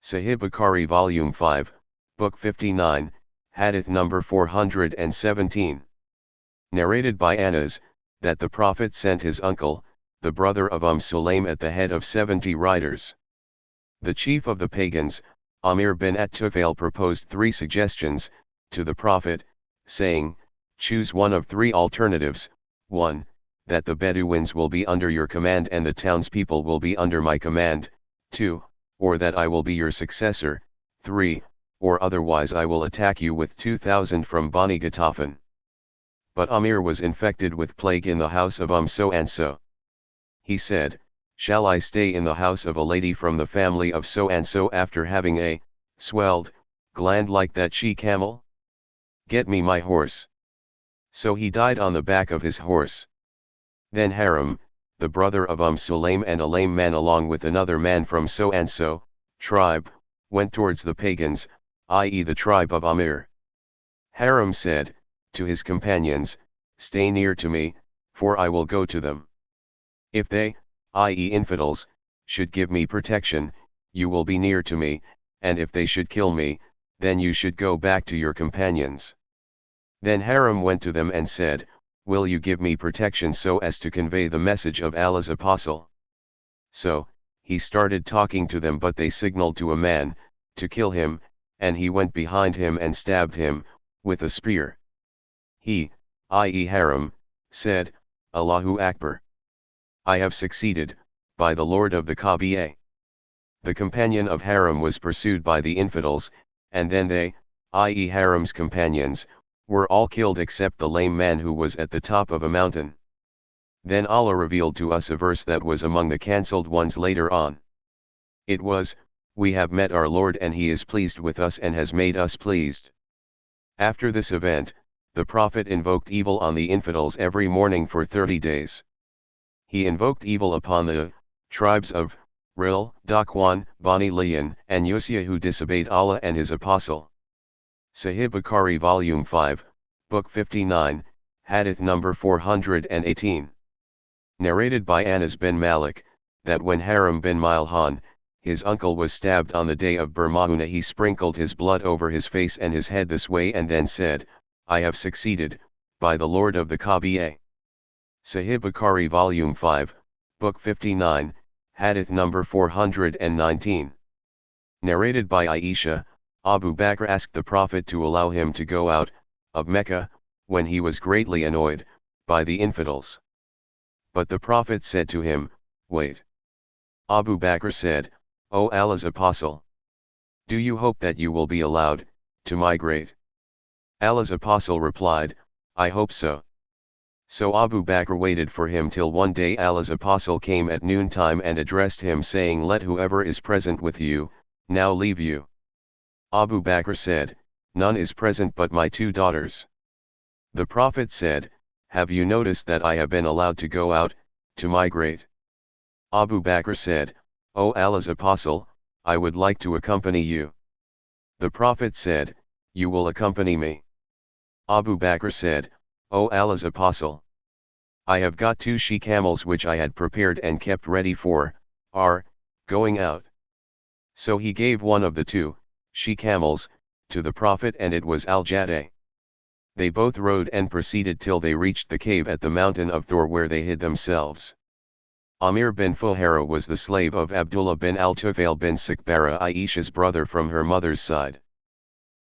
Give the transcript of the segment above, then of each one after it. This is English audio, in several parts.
Sahih Bukhari Volume 5, Book 59, Hadith number 417. Narrated by Anas, that the Prophet sent his uncle, the brother of Sulaim at the head of 70 riders. The chief of the pagans, Amir bin at-Tufail, proposed 3 suggestions to the Prophet, saying, choose one of 3 alternatives: 1. That the Bedouins will be under your command and the townspeople will be under my command; 2. Or that I will be your successor; 3. Or otherwise I will attack you with 2,000 from Bani Ghatafan. But Amir was infected with plague in the house of so and so. He said, shall I stay in the house of a lady from the family of so and so after having a swelled gland like that she-camel? Get me my horse. So he died on the back of his horse. Then Haram, the brother of Sulaim, and a lame man along with another man from so and so tribe, went towards the pagans, i.e. the tribe of Amir. Haram said to his companions, stay near to me, for I will go to them. If they, i.e. infidels, should give me protection, you will be near to me, and if they should kill me, then you should go back to your companions. Then Haram went to them and said, will you give me protection so as to convey the message of Allah's apostle? So, he started talking to them, but they signaled to a man to kill him, and he went behind him and stabbed him with a spear. He, i.e. Haram, said, Allahu Akbar. I have succeeded, by the Lord of the Kaaba. The companion of Haram was pursued by the infidels, and then they, i.e. Haram's companions, were all killed except the lame man who was at the top of a mountain. Then Allah revealed to us a verse that was among the cancelled ones later on. It was, we have met our Lord and He is pleased with us and has made us pleased. After this event, the Prophet invoked evil on the infidels every morning for 30 days. He invoked evil upon the tribes of Ril, Dakwan, Bani Liyan, and Yusya who disobeyed Allah and His Apostle. Sahih Bukhari Volume 5, Book 59, Hadith number 418. Narrated by Anas bin Malik, that when Haram bin Milhan, his uncle, was stabbed on the day of Burmahuna, he sprinkled his blood over his face and his head this way and then said, I have succeeded, by the Lord of the Kaaba. Sahih Bukhari Volume 5, Book 59, Hadith number 419. Narrated by Aisha, Abu Bakr asked the Prophet to allow him to go out of Mecca, when he was greatly annoyed by the infidels. But the Prophet said to him, wait. Abu Bakr said, O Allah's Apostle, do you hope that you will be allowed to migrate? Allah's Apostle replied, I hope so. So Abu Bakr waited for him till one day Allah's Apostle came at noontime and addressed him saying, let whoever is present with you now leave you. Abu Bakr said, none is present but my 2 daughters. The Prophet said, have you noticed that I have been allowed to go out to migrate? Abu Bakr said, O Allah's Apostle, I would like to accompany you. The Prophet said, you will accompany me. Abu Bakr said, O Allah's Apostle, I have got 2 she-camels which I had prepared and kept ready for our going out. So he gave one of the 2 she-camels to the Prophet, and it was Al-Jadeh. They both rode and proceeded till they reached the cave at the mountain of Thor, where they hid themselves. Amir bin Fuhaira was the slave of Abdullah bin al-Tufail bin Sikbara, Aisha's brother from her mother's side.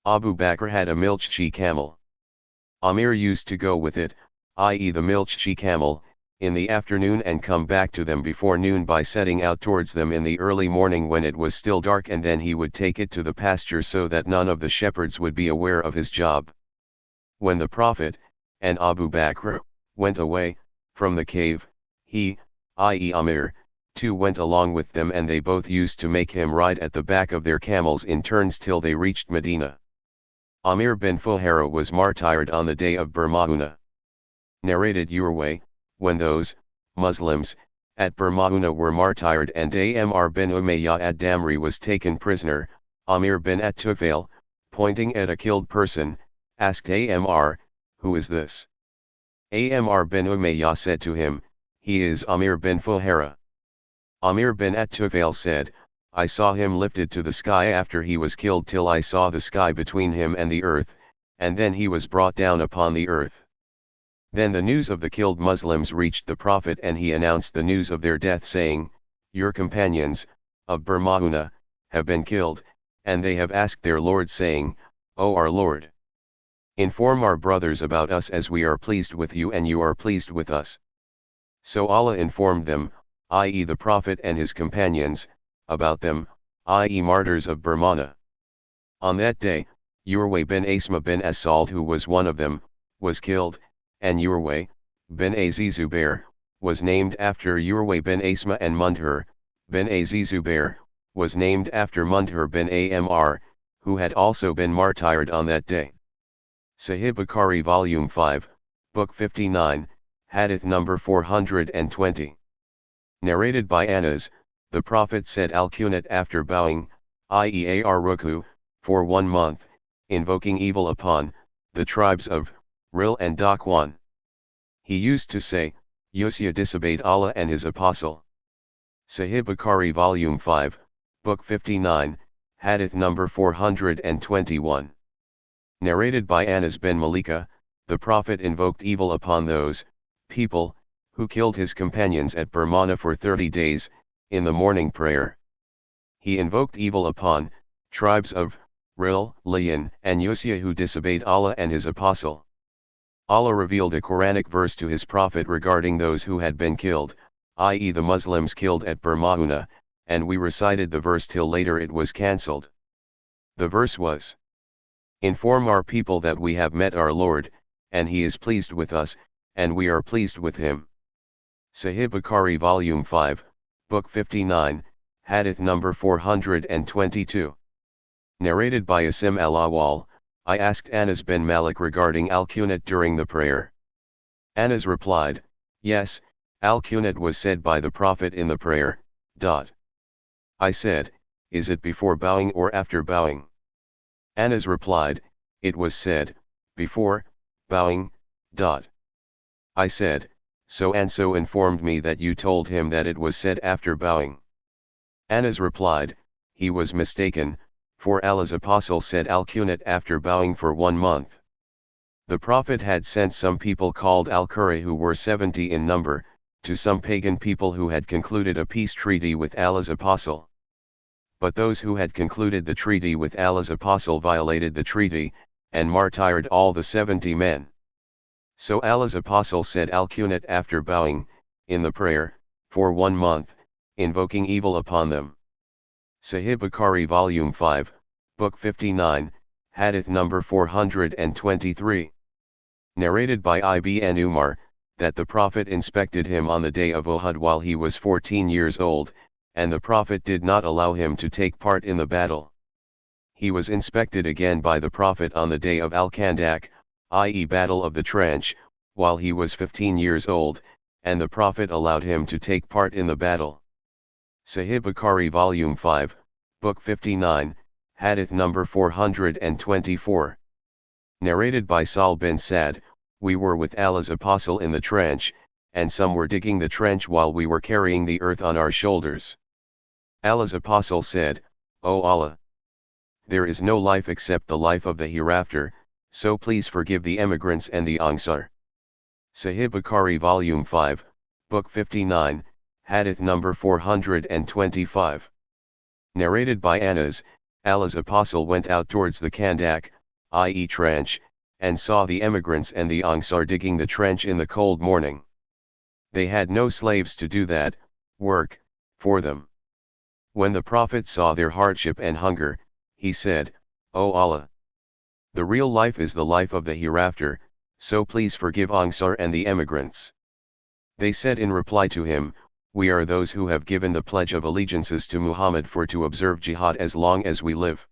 Abu Bakr had a milch she-camel. Amir used to go with it, i.e. the milch she-camel, in the afternoon and come back to them before noon by setting out towards them in the early morning when it was still dark, and then he would take it to the pasture so that none of the shepherds would be aware of his job. When the Prophet, and Abu Bakr, went away from the cave, he, i.e. Amir, too went along with them, and they both used to make him ride at the back of their camels in turns till they reached Medina. Amir bin Fuhaira was martyred on the day of Burmahuna. Narrated Urway, when those Muslims at Burmahuna were martyred and Amr bin Umayyah ad-Damri was taken prisoner, Amir bin at-Tufail, pointing at a killed person, asked Amr, who is this? Amr bin Umayyah said to him, he is Amir bin Fuhaira. Amir bin at-Tufail said, I saw him lifted to the sky after he was killed till I saw the sky between him and the earth, and then he was brought down upon the earth. Then the news of the killed Muslims reached the Prophet and he announced the news of their death saying, Your companions, of Burmahuna, have been killed, and they have asked their Lord saying, O our Lord, inform our brothers about us as we are pleased with you and you are pleased with us. So Allah informed them, i.e. the Prophet and his companions, about them, i.e. martyrs of Burmana. On that day, Urwa bin Asma bin Asald, who was one of them, was killed, and Urwa bin Zubair was named after Urwa bin Asma, and Mundhir bin Zubair was named after Mundhir bin Amr, who had also been martyred on that day. Sahih Bukhari Volume 5, Book 59, Hadith number 420. Narrated by Anas, the Prophet said al-Qunut after bowing, i.e. ar-Ruku, for 1 month, invoking evil upon the tribes of Ril and Dakwan. He used to say, Yusya disobeyed Allah and his apostle. Sahih Bukhari Volume 5, Book 59, Hadith number 421. Narrated by Anas bin Malika, the Prophet invoked evil upon those people who killed his companions at Burmana for 30 days, in the morning prayer. He invoked evil upon tribes of Ril, Liyan, and Yusya who disobeyed Allah and his apostle. Allah revealed a Quranic verse to his Prophet regarding those who had been killed, i.e. the Muslims killed at Burmahuna, and we recited the verse till later it was cancelled. The verse was, Inform our people that we have met our Lord, and he is pleased with us, and we are pleased with him. Sahih Bukhari Volume 5, Book 59, Hadith number 422. Narrated by Asim al-Awwal, I asked Anas bin Malik regarding al-Qunut during the prayer. Anas replied, Yes, al-Qunut was said by the Prophet in the prayer. I said, Is it before bowing or after bowing? Anas replied, It was said, before bowing. I said, So and so informed me that you told him that it was said after bowing. Anas replied, He was mistaken, for Allah's apostle said al-Qunut after bowing for 1 month. The Prophet had sent some people called al-Qurra who were 70 in number, to some pagan people who had concluded a peace treaty with Allah's apostle. But those who had concluded the treaty with Allah's apostle violated the treaty, and martyred all the 70 men. So Allah's apostle said al-Qunut after bowing, in the prayer, for 1 month, invoking evil upon them. Sahih Bukhari Volume 5, Book 59, Hadith number 423. Narrated by Ibn Umar, that the Prophet inspected him on the day of Uhud while he was 14 years old, and the Prophet did not allow him to take part in the battle. He was inspected again by the Prophet on the day of Al-Khandak, i.e. Battle of the Trench, while he was 15 years old, and the Prophet allowed him to take part in the battle. Sahih Bukhari Volume 5, Book 59, Hadith number 424. Narrated by Sal bin Sad, we were with Allah's apostle in the trench, and some were digging the trench while we were carrying the earth on our shoulders. Allah's apostle said, O Allah! There is no life except the life of the hereafter, so please forgive the emigrants and the ангիր. Sahih Bukhari Volume 5, Book 59, Hadith number 425. Narrated by Anas, Allah's apostle went out towards the Khandak, i.e. trench, and saw the emigrants and the ангир digging the trench in the cold morning. They had no slaves to do that work for them. When the Prophet saw their hardship and hunger, he said, O Allah! The real life is the life of the hereafter, so please forgive ангир and the emigrants. They said in reply to him, We are those who have given the pledge of allegiances to Muhammad for to observe jihad as long as we live.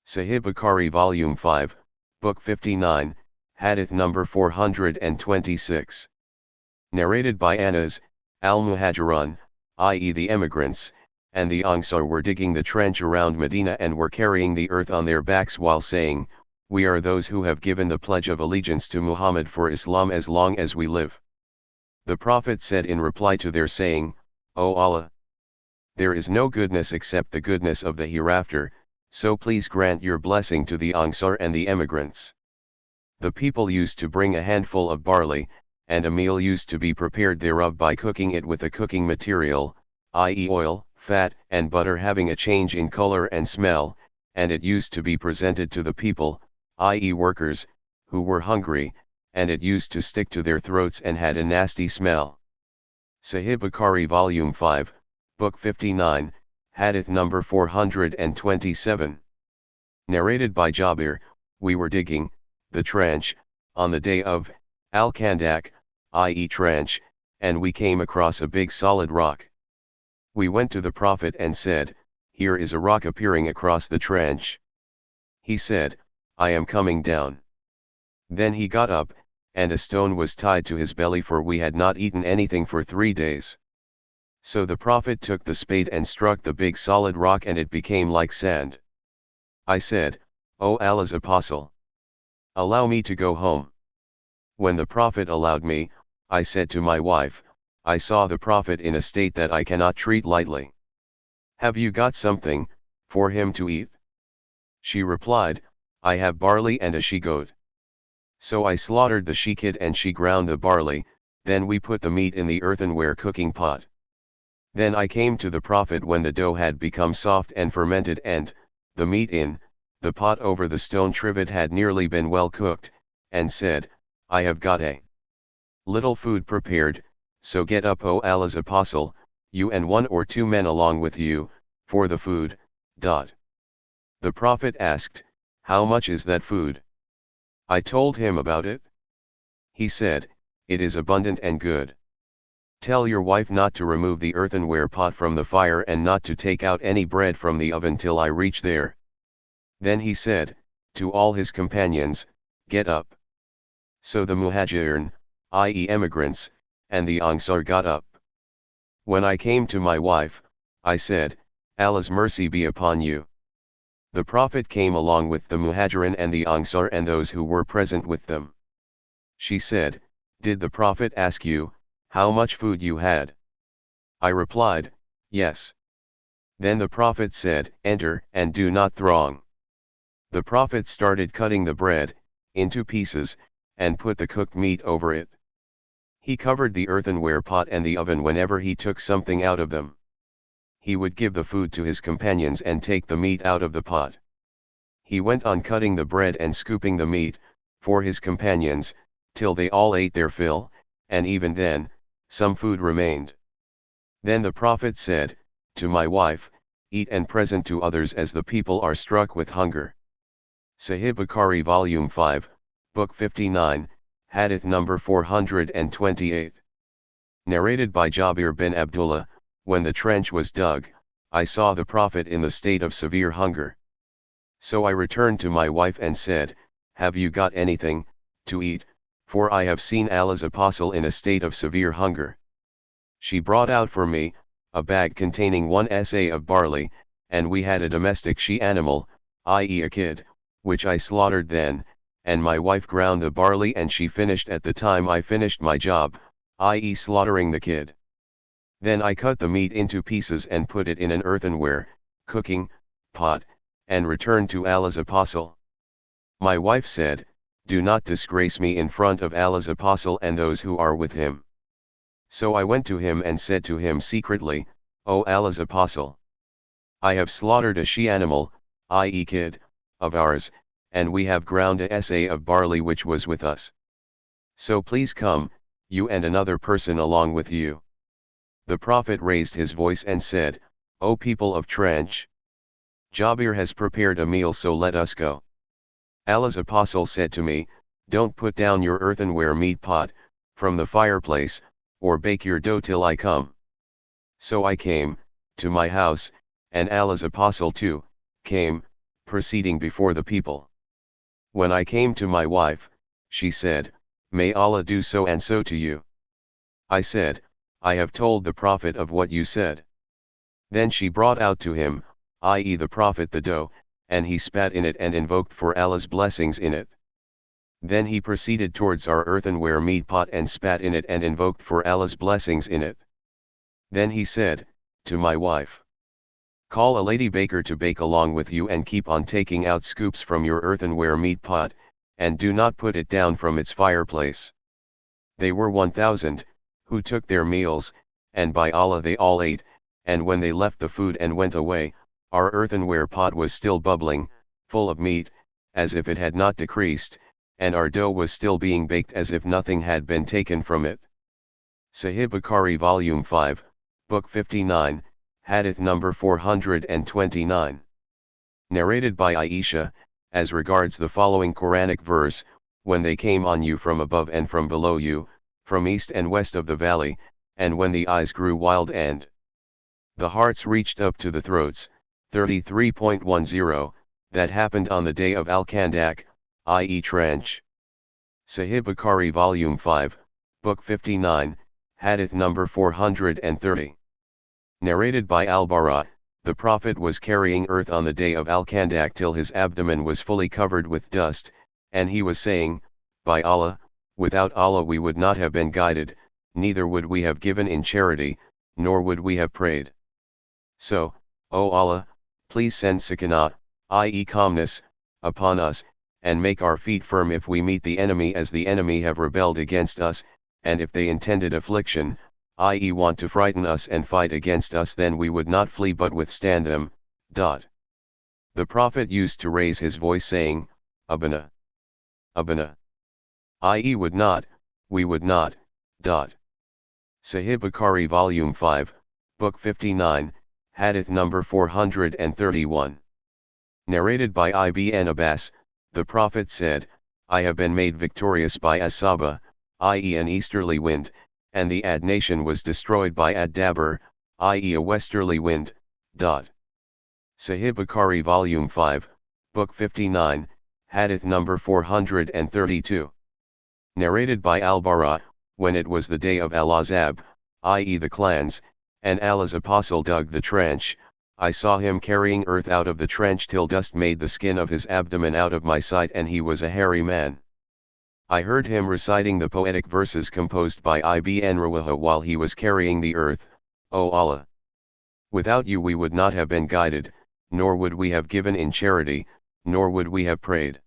Sahih Bukhari Volume 5, Book 59, Hadith number 426. Narrated by Anas, al-Muhajirun, i.e. the emigrants, and the ангир were digging the trench around Medina and were carrying the earth on their backs while saying, We are those who have given the pledge of allegiance to Muhammad for Islam as long as we live. The Prophet said in reply to their saying, O Allah! There is no goodness except the goodness of the hereafter, so please grant your blessing to the ангիր and the emigrants. The people used to bring a handful of barley, and a meal used to be prepared thereof by cooking it with a cooking material, i.e. oil, fat, and butter having a change in color and smell, and it used to be presented to the people, i.e. workers, who were hungry, and it used to stick to their throats and had a nasty smell. Sahih Bukhari Volume 5, Book 59, Hadith number 427. Narrated by Jabir, we were digging the trench on the day of Al-Kandak, i.e. trench, and we came across a big solid rock. We went to the Prophet and said, "Here is a rock appearing across the trench." He said, "I am coming down." Then he got up, and a stone was tied to his belly, for we had not eaten anything for 3 days. So the Prophet took the spade and struck the big solid rock, and it became like sand. I said, "O Allah's Apostle, allow me to go home." When the Prophet allowed me, I said to my wife, "I saw the Prophet in a state that I cannot treat lightly. Have you got something for him to eat?" She replied, "I have barley and a she-goat." So I slaughtered the she-kid and she ground the barley, then we put the meat in the earthenware cooking pot. Then I came to the Prophet when the dough had become soft and fermented, and the meat in the pot over the stone trivet had nearly been well cooked, and said, "I have got a little food prepared, so get up, O Allah's Apostle, you and 1 or 2 men along with you, for the food." The Prophet asked, "How much is that food?" I told him about it. He said, "It is abundant and good. Tell your wife not to remove the earthenware pot from the fire and not to take out any bread from the oven till I reach there." Then he said, to all his companions, "Get up." So the muhajirin, i.e. emigrants, and the ангիր got up. When I came to my wife, I said, "Allah's mercy be upon you." The Prophet came along with the muhajirin and the ангիր and those who were present with them. She said, "Did the Prophet ask you how much food you had?" I replied, "Yes." Then the Prophet said, "Enter and do not throng." The Prophet started cutting the bread into pieces, and put the cooked meat over it. He covered the earthenware pot and the oven whenever he took something out of them. He would give the food to his companions and take the meat out of the pot. He went on cutting the bread and scooping the meat for his companions, till they all ate their fill, and even then, some food remained. Then the Prophet said to my wife, "Eat and present to others, as the people are struck with hunger." Sahih Bukhari Volume 5, Book 59, Hadith number 428. Narrated by Jabir bin Abdullah, when the trench was dug, I saw the Prophet in the state of severe hunger. So I returned to my wife and said, "Have you got anything to eat, for I have seen Allah's Apostle in a state of severe hunger." She brought out for me a bag containing 1 sa of barley, and we had a domestic she-animal, i.e. a kid, which I slaughtered then, and my wife ground the barley, and she finished at the time I finished my job, i.e. slaughtering the kid. Then I cut the meat into pieces and put it in an earthenware cooking pot, and returned to Allah's Apostle. My wife said, "Do not disgrace me in front of Allah's Apostle and those who are with him." So I went to him and said to him secretly, "O Allah's Apostle, I have slaughtered a she-animal, i.e. kid, of ours, and we have ground a sa of barley which was with us. So please come, you and another person along with you." The Prophet raised his voice and said, "O people of trench, Jabir has prepared a meal, so let us go." Allah's Apostle said to me, "Don't put down your earthenware meat pot from the fireplace, or bake your dough till I come." So I came to my house, and Allah's Apostle too came, proceeding before the people. When I came to my wife, she said, "May Allah do so and so to you." I said, "I have told the Prophet of what you said." Then she brought out to him, i.e. the Prophet, the dough, and he spat in it and invoked for Allah's blessings in it. Then he proceeded towards our earthenware meat pot and spat in it and invoked for Allah's blessings in it. Then he said to my wife, Call a lady baker to bake along with you and keep on taking out scoops from your earthenware meat pot, and do not put it down from its fireplace. They were 1,000, who took their meals, and by Allah they all ate, and when they left the food and went away, our earthenware pot was still bubbling, full of meat, as if it had not decreased, and our dough was still being baked as if nothing had been taken from it. Sahih Bukhari Volume 5, Book 59, Hadith number 429. Narrated by Aisha, as regards the following Quranic verse, when they came on you from above and from below you, from east and west of the valley, and when the eyes grew wild and the hearts reached up to the throats, 33.10, that happened on the day of Al-Khandaq, i.e. trench. Sahih Bukhari Volume 5, Book 59, Hadith number 430. Narrated by Al-Bara, the Prophet was carrying earth on the day of Al-Khandaq till his abdomen was fully covered with dust, and he was saying, By Allah, without Allah we would not have been guided, neither would we have given in charity, nor would we have prayed. So, O Allah, please send sakinah, i.e. calmness, upon us, and make our feet firm if we meet the enemy as the enemy have rebelled against us, and if they intended affliction, i.e. want to frighten us and fight against us, then we would not flee but withstand them. The Prophet used to raise his voice saying, Abana, Abana, i.e. would not, we would not. Sahih Bukhari Volume 5, Book 59, Hadith number 431. Narrated by Ibn Abbas, the Prophet said, I have been made victorious by As-Saba, i.e. an easterly wind, and the Ad nation was destroyed by Ad-Dabur, i.e. a westerly wind. Sahih Bukhari Volume 5, Book 59, Hadith number 432. Narrated by Al-Bara, when it was the day of Al-Azab, i.e. the clans, and Allah's apostle dug the trench, I saw him carrying earth out of the trench till dust made the skin of his abdomen out of my sight, and he was a hairy man. I heard him reciting the poetic verses composed by Ibn Rawaha while he was carrying the earth, O Allah! Without you we would not have been guided, nor would we have given in charity, nor would we have prayed.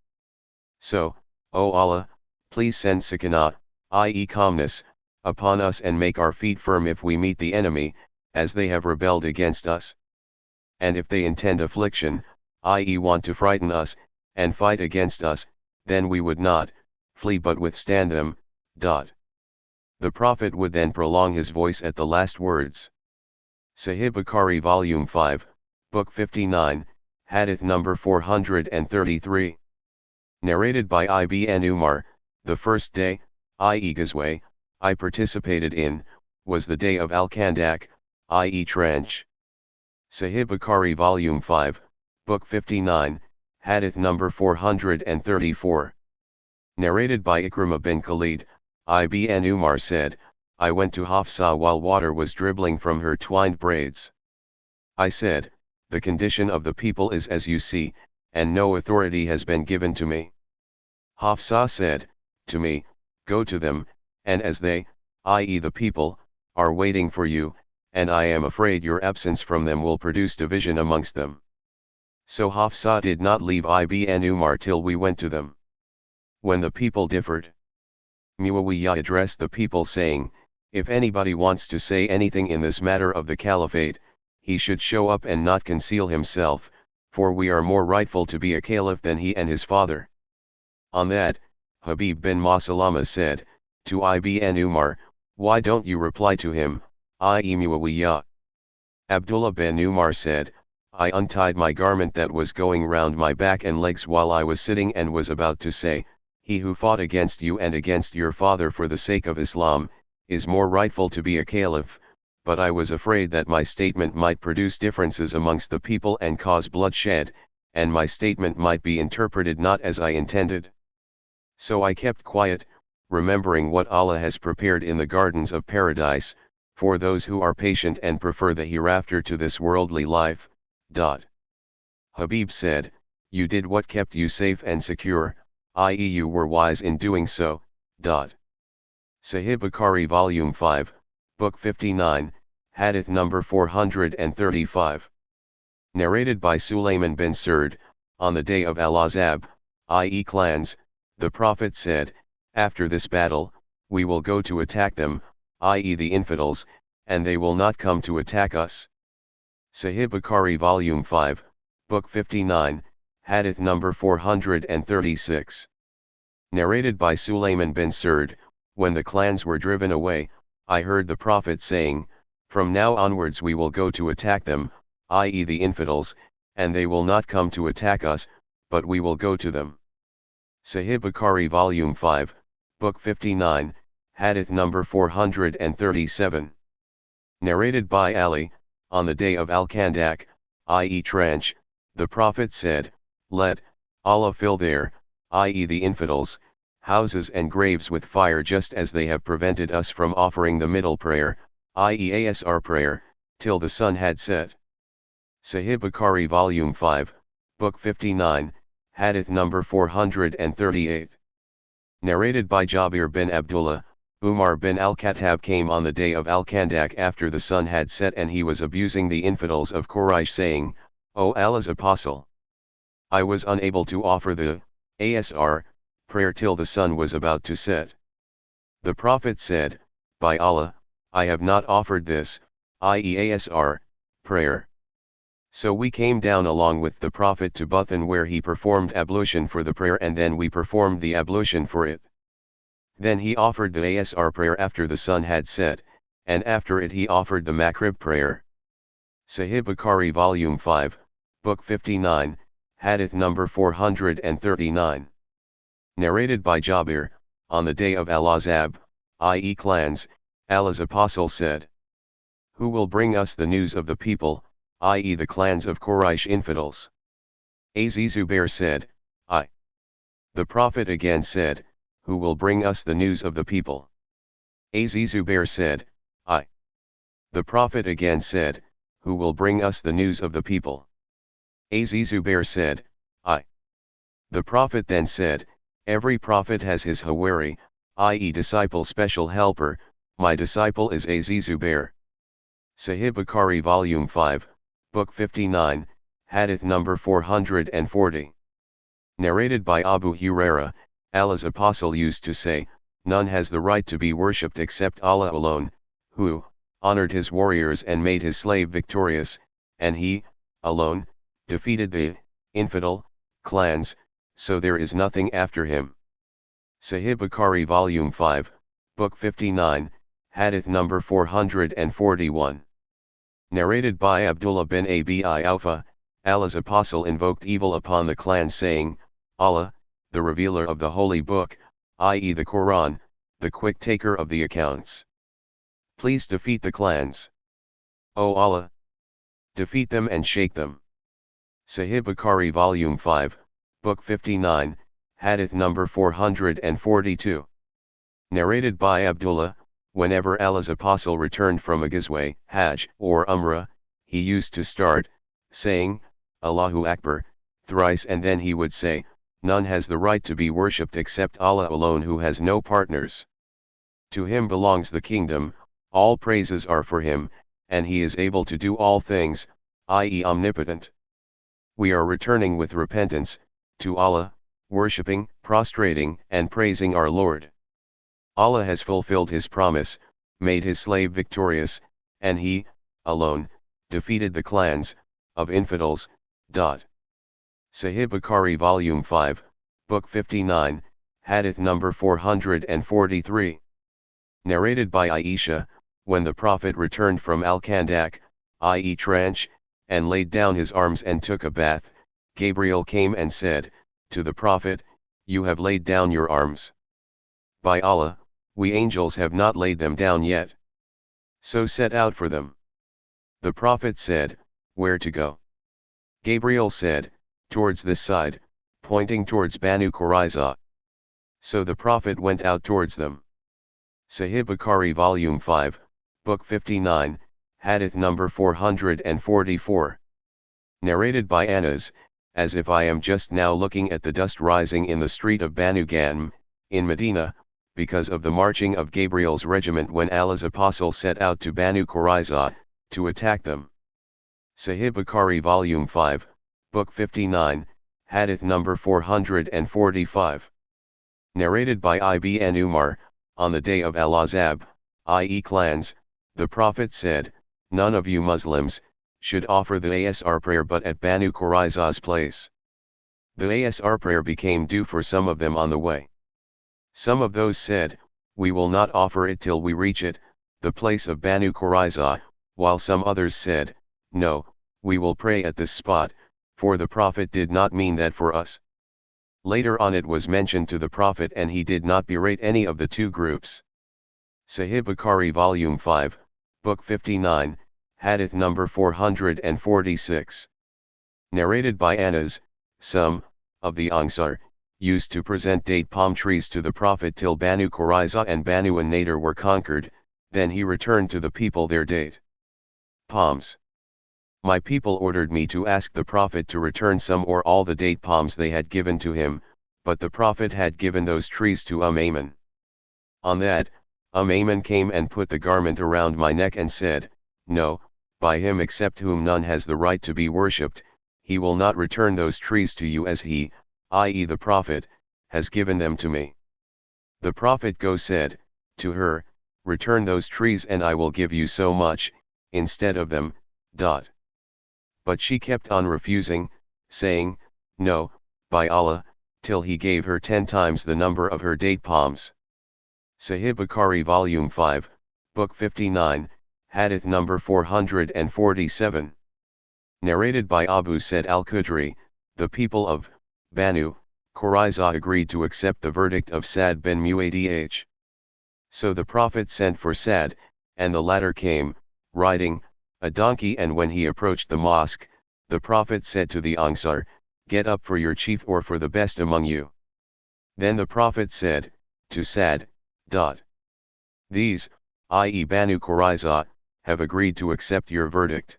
So, O Allah, please send sakinah, i.e. calmness, upon us and make our feet firm if we meet the enemy, as they have rebelled against us. And if they intend affliction, i.e. want to frighten us, and fight against us, then we would not flee but withstand them. The Prophet would then prolong his voice at the last words. Sahih Bukhari Volume 5, Book 59, Hadith number 433. Narrated by Ibn Umar, the first day, i.e. Ghazwah, I participated in, was the day of Al-Khandaq, i.e. trench. Sahih Bukhari Volume 5, Book 59, Hadith number 434. Narrated by Ikrimah bin Khalid, Ibn Umar said, I went to Hafsa while water was dribbling from her twined braids. I said, the condition of the people is as you see, and no authority has been given to me. Hafsa said, to me, go to them, and as they, i.e. the people, are waiting for you, and I am afraid your absence from them will produce division amongst them. So Hafsa did not leave Ibn Umar till we went to them. When the people differed, Muawiyah addressed the people saying, if anybody wants to say anything in this matter of the caliphate, he should show up and not conceal himself, for we are more rightful to be a caliph than he and his father. On that, Habib bin Masalama said, to Ibn Umar, why don't you reply to him, i.e. Muawiyah? Abdullah bin Umar said, I untied my garment that was going round my back and legs while I was sitting and was about to say, he who fought against you and against your father for the sake of Islam, is more rightful to be a caliph, but I was afraid that my statement might produce differences amongst the people and cause bloodshed, and my statement might be interpreted not as I intended. So I kept quiet, remembering what Allah has prepared in the gardens of paradise, for those who are patient and prefer the hereafter to this worldly life. Habib said, you did what kept you safe and secure, i.e. you were wise in doing so. Sahih Bukhari Volume 5, Book 59, Hadith number 435. Narrated by Sulayman bin Surd, on the day of Al-Ahzab, i.e. clans, the Prophet said, after this battle, we will go to attack them, i.e. the infidels, and they will not come to attack us. Sahih Bukhari Volume 5, Book 59, Hadith number 436. Narrated by Sulayman bin Surd, when the clans were driven away, I heard the Prophet saying, from now onwards we will go to attack them, i.e. the infidels, and they will not come to attack us, but we will go to them. Sahih Bukhari Volume 5, Book 59, Hadith number 437. Narrated by Ali, on the day of Al-Khandak, i.e. trench, the Prophet said, let Allah fill their, i.e. the infidels, houses and graves with fire just as they have prevented us from offering the middle prayer, i.e. Asr prayer, till the sun had set. Sahih Bukhari Volume 5, Book 59, Hadith number 438. Narrated by Jabir bin Abdullah, Umar bin al-Khattab came on the day of Al-Khandak after the sun had set and he was abusing the infidels of Quraysh saying, O Allah's apostle! I was unable to offer the Asr prayer till the sun was about to set. The Prophet said, by Allah, I have not offered this, i.e. Asr prayer. So we came down along with the Prophet to Buthan where he performed ablution for the prayer and then we performed the ablution for it. Then he offered the Asr prayer after the sun had set, and after it he offered the Maghrib prayer. Sahih Bukhari Volume 5, Book 59, Hadith number 439. Narrated by Jabir, on the day of Al-Ahzab, i.e. clans, Allah's apostle said, who will bring us the news of the people, i.e. the clans of Quraysh infidels? Zubair said, I. The Prophet again said, who will bring us the news of the people? Zubair said, I. The Prophet again said, who will bring us the news of the people? Zubair said, I. The Prophet then said, every prophet has his hawari, i.e. disciple special helper, my disciple is Zubair. Sahih Bukhari Volume 5, Book 59, Hadith number 440. Narrated by Abu Huraira, Allah's apostle used to say, none has the right to be worshipped except Allah alone, who honored his warriors and made his slave victorious, and he alone defeated the infidel clans, so there is nothing after him. Sahih Bukhari Volume 5, Book 59, Hadith number 441. Narrated by Abdullah bin Abi Awfa, Allah's apostle invoked evil upon the clans saying, Allah, the revealer of the holy book, i.e. the Quran, the quick taker of the accounts. Please defeat the clans. O Allah! Defeat them and shake them. Sahih Bukhari Volume 5, Book 59, Hadith number 442. Narrated by Abdullah, whenever Allah's apostle returned from a ghazwa, Hajj, or Umrah, he used to start, saying, Allahu Akbar, thrice and then he would say, none has the right to be worshipped except Allah alone who has no partners. To him belongs the kingdom, all praises are for him, and he is able to do all things, i.e. omnipotent. We are returning with repentance, to Allah, worshipping, prostrating, and praising our Lord. Allah has fulfilled his promise, made his slave victorious, and he, alone, defeated the clans of infidels. Sahih Bukhari Volume 5, Book 59, Hadith number 443. Narrated by Aisha, when the Prophet returned from Al-Khandak, i.e. trench, and laid down his arms and took a bath, Gabriel came and said, to the Prophet, you have laid down your arms. By Allah, we angels have not laid them down yet. So set out for them. The Prophet said, where to go? Gabriel said, towards this side, pointing towards Banu Qurayza. So the Prophet went out towards them. Sahih Bukhari Volume 5, Book 59, Hadith number 444. Narrated by Anas, as if I am just now looking at the dust rising in the street of Banu Ghanm, in Medina, because of the marching of Gabriel's regiment when Allah's apostle set out to Banu Qurayza, to attack them. Sahih Bukhari Volume 5, Book 59, Hadith number 445. Narrated by Ibn Umar, on the day of Al-Azab, i.e. clans, the Prophet said, "None of you Muslims should offer the Asr prayer but at Banu Qurayza's place." The Asr prayer became due for some of them on the way. Some of those said, "We will not offer it till we reach it, the place of Banu Qurayza," while some others said, "No, we will pray at this spot, for the Prophet did not mean that for us." Later on it was mentioned to the Prophet and he did not berate any of the two groups. Sahih Bukhari Volume 5, Book 59, Hadith number 446. Narrated by Anas, some of the ангիր used to present date palm trees to the Prophet till Banu Qurayza and Banu an-Nadir were conquered, then he returned to the people their date palms. My people ordered me to ask the Prophet to return some or all the date palms they had given to him, but the Prophet had given those trees to Ayman. On that, Ayman came and put the garment around my neck and said, "No, by him except whom none has the right to be worshipped, he will not return those trees to you as he, i.e. the Prophet, has given them to me." The Prophet said to her, "Return those trees and I will give you so much, instead of them." But she kept on refusing, saying, "No, by Allah," till he gave her 10 times the number of her date palms. Sahih Bukhari Volume 5, Book 59, Hadith number 447. Narrated by Abu Sa'id al-Khudri, the people of Banu Qurayza agreed to accept the verdict of Sa'd bin Mu'adh. So the Prophet sent for Sa'd, and the latter came, riding a donkey, and when he approached the mosque, the Prophet said to the ангիր, "Get up for your chief or for the best among you." Then the Prophet said to Sa'd, "These, i.e. Banu Qurayza, have agreed to accept your verdict."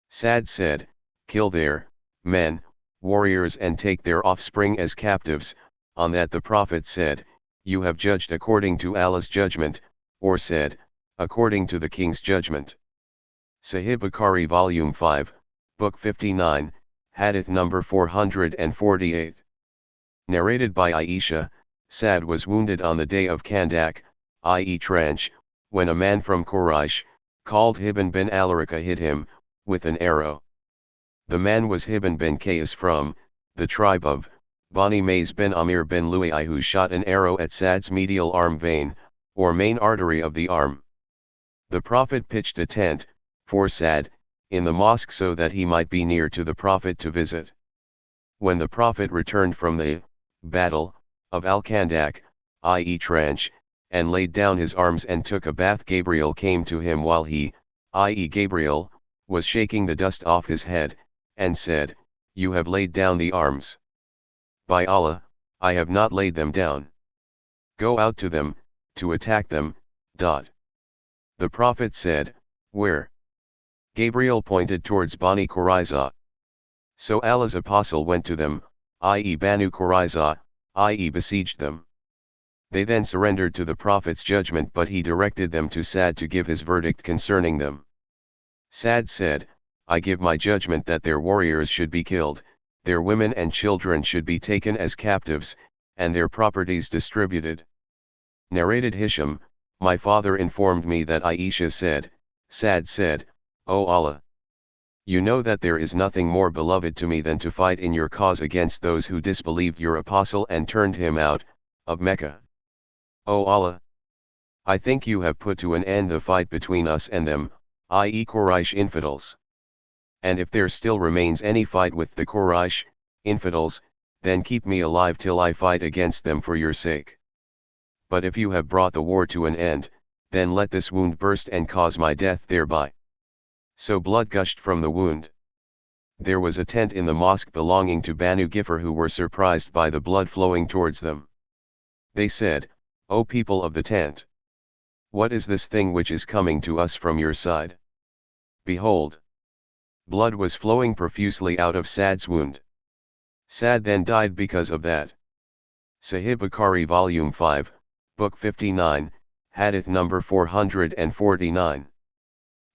Sa'd said, "Kill their men, warriors, and take their offspring as captives." On that the Prophet said, "You have judged according to Allah's judgment," or said, "according to the king's judgment." Sahih Bukhari Volume 5, Book 59, Hadith number 448. Narrated by Aisha, Sa'd was wounded on the day of Khandak, i.e. trench, when a man from Quraysh, called Hibban bin al-Arika, hit him with an arrow. The man was Hibban bin Qais from the tribe of Bani Mays bin Amir bin Lu'ay, who shot an arrow at Sa'd's medial arm vein, or main artery of the arm. The Prophet pitched a tent for Sa'd in the mosque so that he might be near to the Prophet to visit. When the Prophet returned from the battle of Al-Khandak, i.e. trench, and laid down his arms and took a bath, Gabriel came to him while he, i.e. Gabriel, was shaking the dust off his head, and said, "You have laid down the arms." "By Allah, I have not laid them down." "Go out to them, to attack them." The Prophet said, "Where?" Gabriel pointed towards Bani Qurayza. So Allah's apostle went to them, i.e. Banu Qurayza, i.e. besieged them. They then surrendered to the Prophet's judgment, but he directed them to Sa'd to give his verdict concerning them. Sa'd said, "I give my judgment that their warriors should be killed, their women and children should be taken as captives, and their properties distributed." Narrated Hisham, "My father informed me that Aisha said, Sa'd said, 'O Allah, you know that there is nothing more beloved to me than to fight in your cause against those who disbelieved your apostle and turned him out of Mecca. O Allah, I think you have put to an end the fight between us and them, i.e. Quraysh infidels. And if there still remains any fight with the Quraysh infidels, then keep me alive till I fight against them for your sake. But if you have brought the war to an end, then let this wound burst and cause my death thereby.'" So blood gushed from the wound. There was a tent in the mosque belonging to Banu Ghifr who were surprised by the blood flowing towards them. They said, "O people of the tent, what is this thing which is coming to us from your side? Behold, blood was flowing profusely out of Sa'd's wound. Sa'd then died because of that." Sahih Bukhari Volume 5, Book 59, Hadith number 449.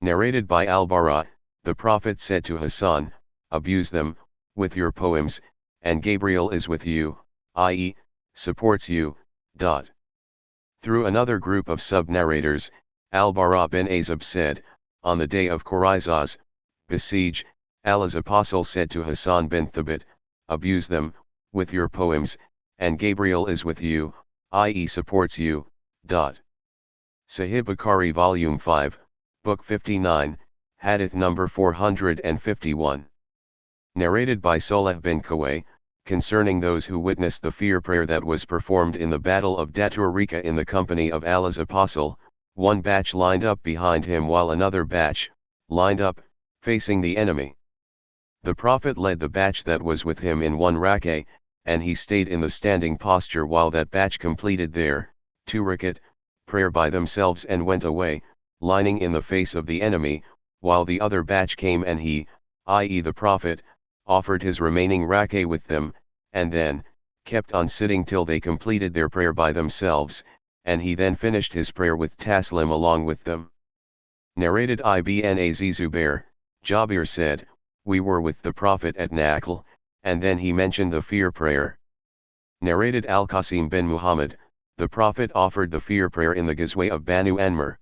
Narrated by Al-Bara, The Prophet said to Hassan, abuse them, with your poems, and Gabriel is with you, i.e., supports you. Through another group of sub-narrators, Al-Bara bin Azib said, on the day of Qurayza's besiege, Allah's apostle said to Hassan bin Thabit, abuse them, with your poems, and Gabriel is with you, i.e. supports you. Sahih Bukhari Volume 5, Book 59, Hadith number 451. Narrated by Saleh bin Kaway, concerning those who witnessed the fear prayer that was performed in the battle of Daturrika in the company of Allah's apostle, one batch lined up behind him while another batch, lined up, facing the enemy. The Prophet led the batch that was with him in one rak'ah, and he stayed in the standing posture while that batch completed their 2 rakat prayer by themselves and went away, lining in the face of the enemy, while the other batch came and he, i.e. the Prophet, offered his remaining rak'ah with them, and then kept on sitting till they completed their prayer by themselves, and he then finished his prayer with taslim along with them. Narrated Ibn Az Zubair, Jabir said, we were with the Prophet at Nakhl, and then he mentioned the fear prayer. Narrated Al-Qasim bin Muhammad, the Prophet offered the fear prayer in the Ghazwa of Banu Anmar.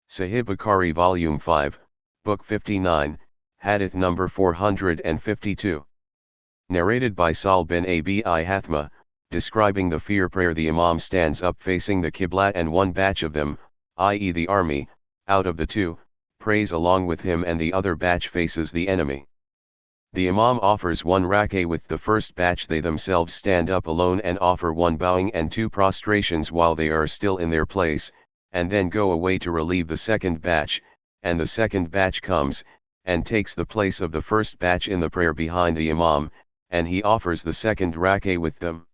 Sahih Bukhari Volume 5, Book 59, Hadith number 452. Narrated by Sal bin Abi Hathma, describing the fear prayer, the Imam stands up facing the Qibla and one batch of them, i.e. the army, out of the two, prays along with him and the other batch faces the enemy. The Imam offers 1 rak'ah with the first batch, they themselves stand up alone and offer 1 bowing and 2 prostrations while they are still in their place, and then go away to relieve the second batch, and the second batch comes, and takes the place of the first batch in the prayer behind the Imam, and he offers the second rak'ah with them.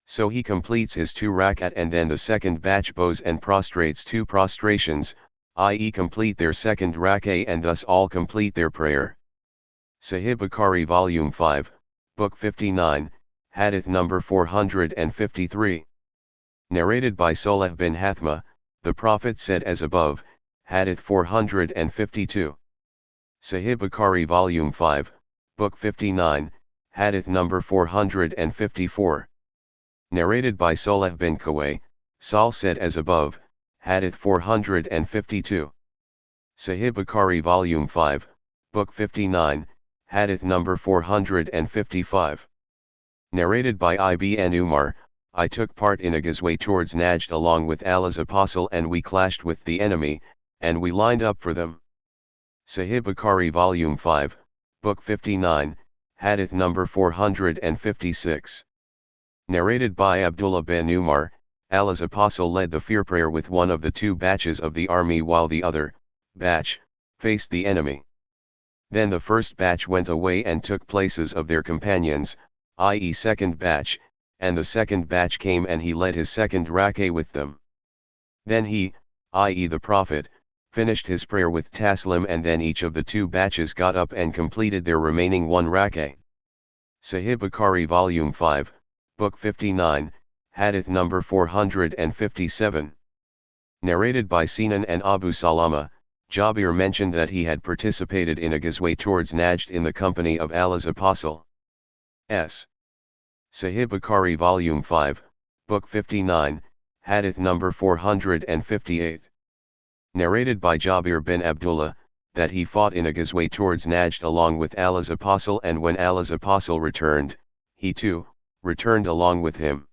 So he completes his 2 rakat and then the second batch bows and prostrates 2 prostrations, i.e. complete their second rak'ah and thus all complete their prayer. Sahih Bukhari Volume 5, Book 59, Hadith number 453. Narrated by Saleh bin Hathma, the Prophet said as above, Hadith 452. Sahih Bukhari Volume 5, Book 59, Hadith number 454. Narrated by Saleh bin Kaway, Sal said as above, Hadith 452. Sahih Bukhari Volume 5, Book 59, Hadith number 455. Narrated by Ibn Umar, I took part in a ghazwa towards Najd along with Allah's apostle and we clashed with the enemy, and we lined up for them. Sahih Bukhari Volume 5, Book 59, Hadith number 456. Narrated by Abdullah bin Umar, Allah's apostle led the fear prayer with one of the 2 batches of the army while the other batch faced the enemy. Then the first batch went away and took places of their companions, i.e. second batch, and the second batch came and he led his second rak'ah with them. Then he, i.e. the Prophet, finished his prayer with taslim and then each of the 2 batches got up and completed their remaining 1 rak'ah. Sahih Bukhari Volume 5, Book 59, Hadith number 457. Narrated by Sinan and Abu Salama, Jabir mentioned that he had participated in a ghazwa towards Najd in the company of Allah's apostle. S. Sahih Bukhari Volume 5, Book 59, Hadith number 458. Narrated by Jabir bin Abdullah, that he fought in a ghazwa towards Najd along with Allah's apostle, and when Allah's apostle returned, he too returned along with him.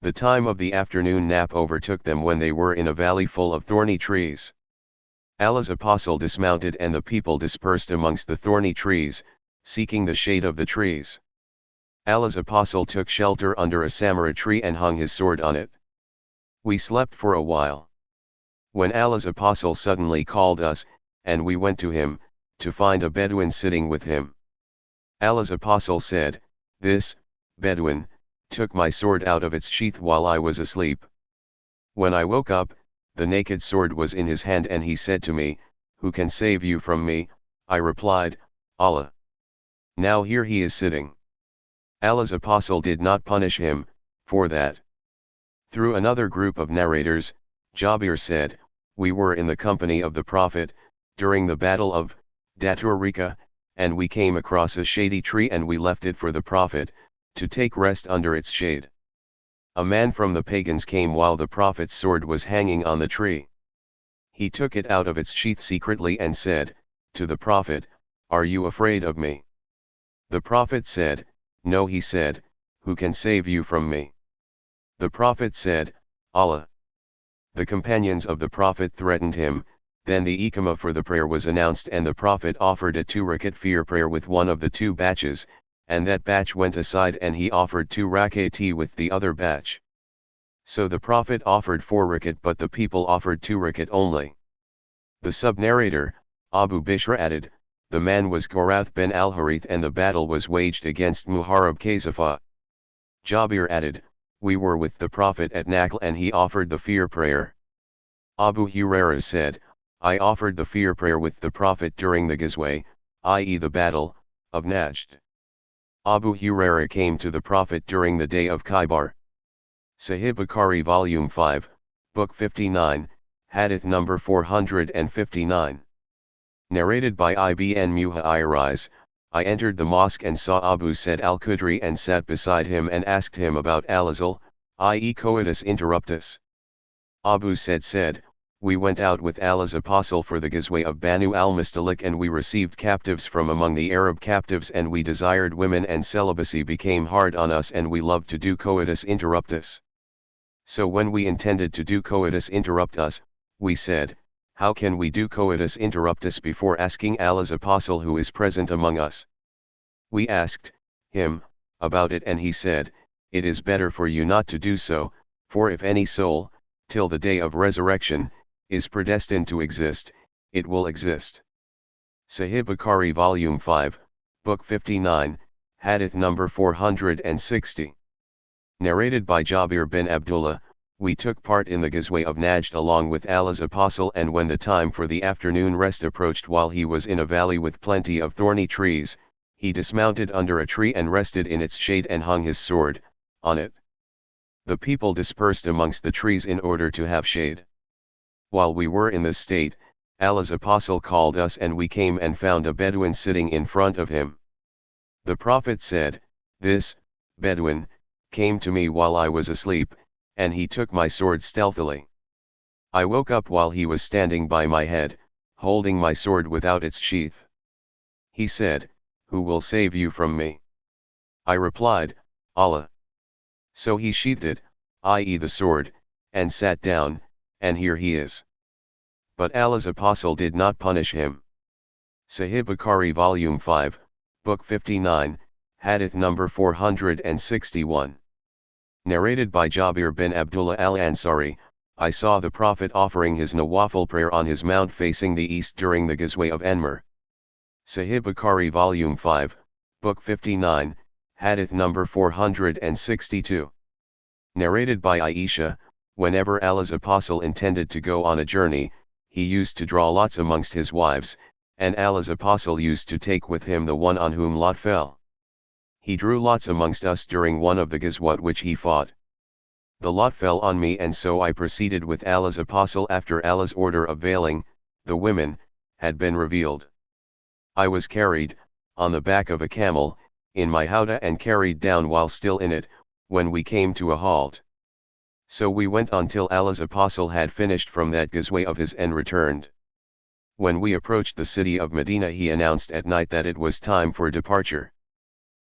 The time of the afternoon nap overtook them when they were in a valley full of thorny trees. Allah's apostle dismounted and the people dispersed amongst the thorny trees, seeking the shade of the trees. Allah's apostle took shelter under a samara tree and hung his sword on it. We slept for a while. When Allah's apostle suddenly called us, and we went to him, to find a Bedouin sitting with him. Allah's apostle said, this Bedouin took my sword out of its sheath while I was asleep. When I woke up, the naked sword was in his hand and he said to me, who can save you from me? I replied, Allah. Now here he is sitting. Allah's apostle did not punish him for that. Through another group of narrators, Jabir said, we were in the company of the Prophet, during the battle of daturika, and we came across a shady tree and we left it for the Prophet, to take rest under its shade. A man from the pagans came while the Prophet's sword was hanging on the tree. He took it out of its sheath secretly and said, to the Prophet, "Are you afraid of me?" The Prophet said, "No." He said, "Who can save you from me?" The Prophet said, "Allah." The companions of the Prophet threatened him. Then the iqamah for the prayer was announced and the Prophet offered a 2 rakat fear prayer with one of the 2 batches, and that batch went aside and he offered 2 rak'ati with the other batch. So the Prophet offered 4 rakat but the people offered 2 rakat only. The sub-narrator, Abu Bishr added, the man was Ghurath bin al-Harith and the battle was waged against Muharib Kazafa. Jabir added, we were with the Prophet at Nakhl and he offered the fear prayer. Abu Hurairah said, I offered the fear prayer with the Prophet during the Ghazwa, i.e. the battle, of Najd. Abu Hurairah came to the Prophet during the day of Khaybar. Sahih Bukhari Volume 5, Book 59, Hadith number 459. Narrated by Ibn Muhayyiriz, I entered the mosque and saw Abu Sa'id al-Khudri and sat beside him and asked him about al-azl, i.e. coitus interruptus. Abu Sa'id said, we went out with Allah's apostle for the Ghazwa of Banu al-Mustalik and we received captives from among the Arab captives and we desired women and celibacy became hard on us and we loved to do coitus interruptus. So when we intended to do coitus interruptus, we said, how can we do coitus interruptus before asking Allah's apostle who is present among us? We asked him about it and he said, it is better for you not to do so, for if any soul, till the day of resurrection, is predestined to exist, it will exist. Sahih Bukhari Volume 5, Book 59, Hadith number 460. Narrated by Jabir bin Abdullah, we took part in the Ghazwa of Najd along with Allah's apostle and when the time for the afternoon rest approached while he was in a valley with plenty of thorny trees, he dismounted under a tree and rested in its shade and hung his sword on it. The people dispersed amongst the trees in order to have shade. While we were in this state, Allah's apostle called us and we came and found a Bedouin sitting in front of him. The Prophet said, this Bedouin came to me while I was asleep, and he took my sword stealthily. I woke up while he was standing by my head, holding my sword without its sheath. He said, who will save you from me? I replied, Allah. So he sheathed it, i.e. the sword, and sat down, and here he is. But Allah's apostle did not punish him. Sahih Bukhari Volume 5, Book 59, Hadith number 461. Narrated by Jabir bin Abdullah al-Ansari, I saw the Prophet offering his Nawafil prayer on his mount facing the east during the Ghazwa of Enmar. Sahih Bukhari Volume 5, Book 59, Hadith number 462. Narrated by Aisha, whenever Allah's apostle intended to go on a journey, he used to draw lots amongst his wives, and Allah's apostle used to take with him the one on whom lot fell. He drew lots amongst us during one of the Ghazwat which he fought. The lot fell on me and so I proceeded with Allah's apostle after Allah's order of veiling, the women, had been revealed. I was carried, on the back of a camel, in my howdah and carried down while still in it, when we came to a halt. So we went on till Allah's apostle had finished from that Ghazwa of his and returned. When we approached the city of Medina he announced at night that it was time for departure.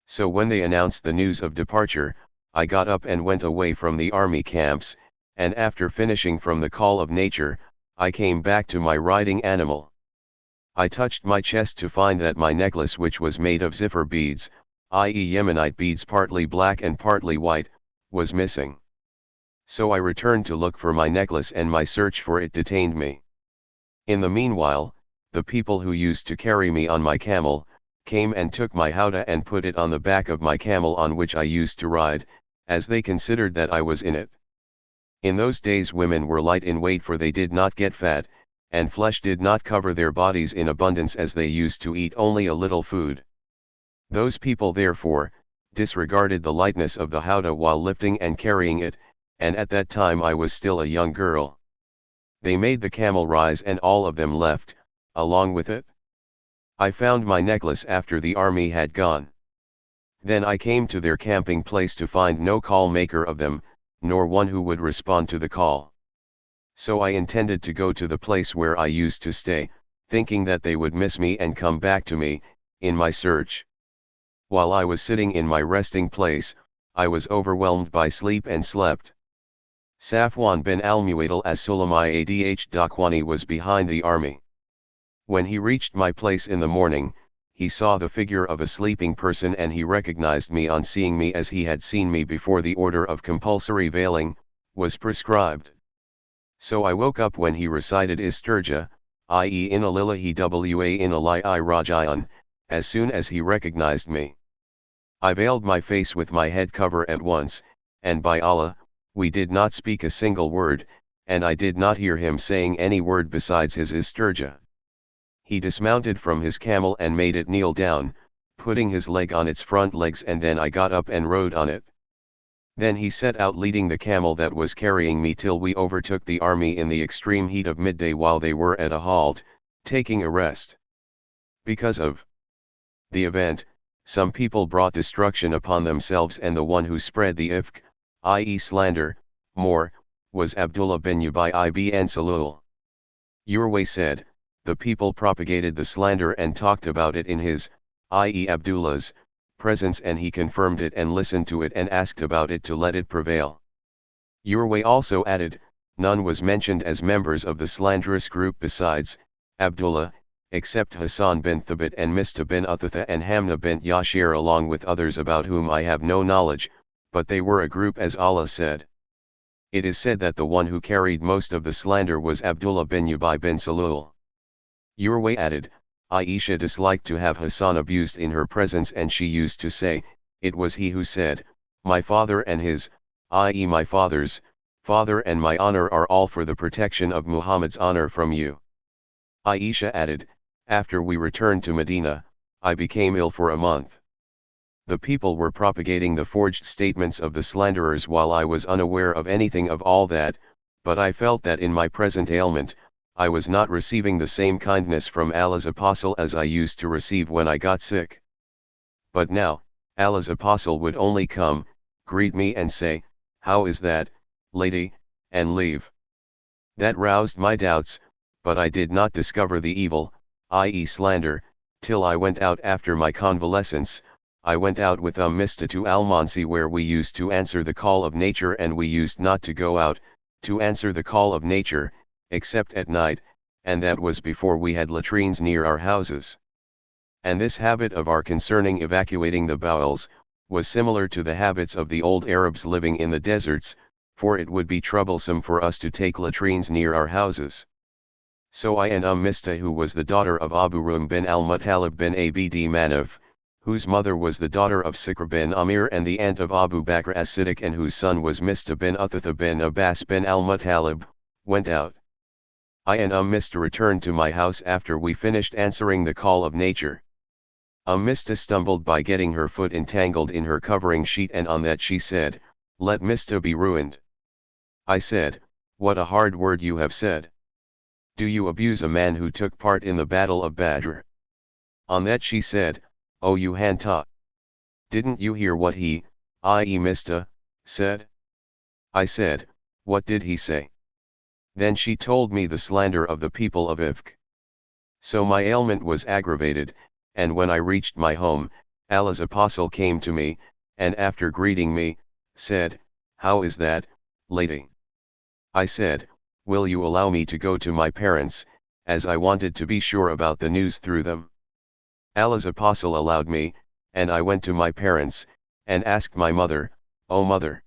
So when they announced the news of departure, I got up and went away from the army camps, and after finishing from the call of nature, I came back to my riding animal. I touched my chest to find that my necklace which was made of zifar beads, i.e. Yemenite beads partly black and partly white, was missing. So I returned to look for my necklace and my search for it detained me. In the meanwhile, the people who used to carry me on my camel, came and took my howdah and put it on the back of my camel on which I used to ride, as they considered that I was in it. In those days women were light in weight for they did not get fat, and flesh did not cover their bodies in abundance as they used to eat only a little food. Those people therefore, disregarded the lightness of the howdah while lifting and carrying it, and at that time I was still a young girl. They made the camel rise and all of them left, along with it. I found my necklace after the army had gone. Then I came to their camping place to find no call maker of them, nor one who would respond to the call. So I intended to go to the place where I used to stay, thinking that they would miss me and come back to me, in my search. While I was sitting in my resting place, I was overwhelmed by sleep and slept. Safwan bin al-Mu'attal as-Sulami Adh Dakwani was behind the army. When he reached my place in the morning, he saw the figure of a sleeping person and he recognized me on seeing me as he had seen me before the order of compulsory veiling was prescribed. So I woke up when he recited Istirja, i.e. Inna lillahi wa inna ilaihi raji'un, as soon as he recognized me. I veiled my face with my head cover at once, and by Allah, we did not speak a single word, and I did not hear him saying any word besides his Istirja. He dismounted from his camel and made it kneel down, putting his leg on its front legs, and then I got up and rode on it. Then he set out leading the camel that was carrying me till we overtook the army in the extreme heat of midday while they were at a halt, taking a rest. Because of the event, some people brought destruction upon themselves, and the one who spread the ifk, i.e. slander, more, was Abdullah bin Ubay ibn Salul. Urwa said, the people propagated the slander and talked about it in his, i.e. Abdullah's, presence, and he confirmed it and listened to it and asked about it to let it prevail. Urwa also added, none was mentioned as members of the slanderous group besides Abdullah, except Hassan bin Thabit and Mista bin Uthatha and Hamna bin Yashir, along with others about whom I have no knowledge, but they were a group as Allah said. It is said that the one who carried most of the slander was Abdullah bin Ubay bin Salul. Urwa added, Aisha disliked to have Hassan abused in her presence, and she used to say, it was he who said, my father and his, i.e. my father's, father and my honor are all for the protection of Muhammad's honor from you. Aisha added, after we returned to Medina, I became ill for a month. The people were propagating the forged statements of the slanderers while I was unaware of anything of all that, but I felt that in my present ailment, I was not receiving the same kindness from Allah's apostle as I used to receive when I got sick. But now, Allah's apostle would only come, greet me and say, how is that, lady, and leave. That roused my doubts, but I did not discover the evil, i.e. slander, till I went out after my convalescence. I went out with Mista to Al-Mansi, where we used to answer the call of nature, and we used not to go out, to answer the call of nature, except at night, and that was before we had latrines near our houses. And this habit of our concerning evacuating the bowels, was similar to the habits of the old Arabs living in the deserts, for it would be troublesome for us to take latrines near our houses. So I and Mista, who was the daughter of Abu Rum bin al-Muttalib bin Abd Manaf, whose mother was the daughter of Sikr bin Amir and the aunt of Abu Bakr as-Siddiq, and whose son was Mista bin Uthatha bin Abbas bin al-Muttalib, went out. I and Mista returned to my house after we finished answering the call of nature. Mista stumbled by getting her foot entangled in her covering sheet, and on that she said, let Mista be ruined. I said, what a hard word you have said. Do you abuse a man who took part in the battle of Badr? On that she said, O you Hanta! Didn't you hear what he, i.e. Mista, said? I said, what did he say? Then she told me the slander of the people of Ifk. So my ailment was aggravated, and when I reached my home, Allah's apostle came to me, and after greeting me, said, how is that, lady? I said, will you allow me to go to my parents, as I wanted to be sure about the news through them? Allah's apostle allowed me, and I went to my parents, and asked my mother, O mother,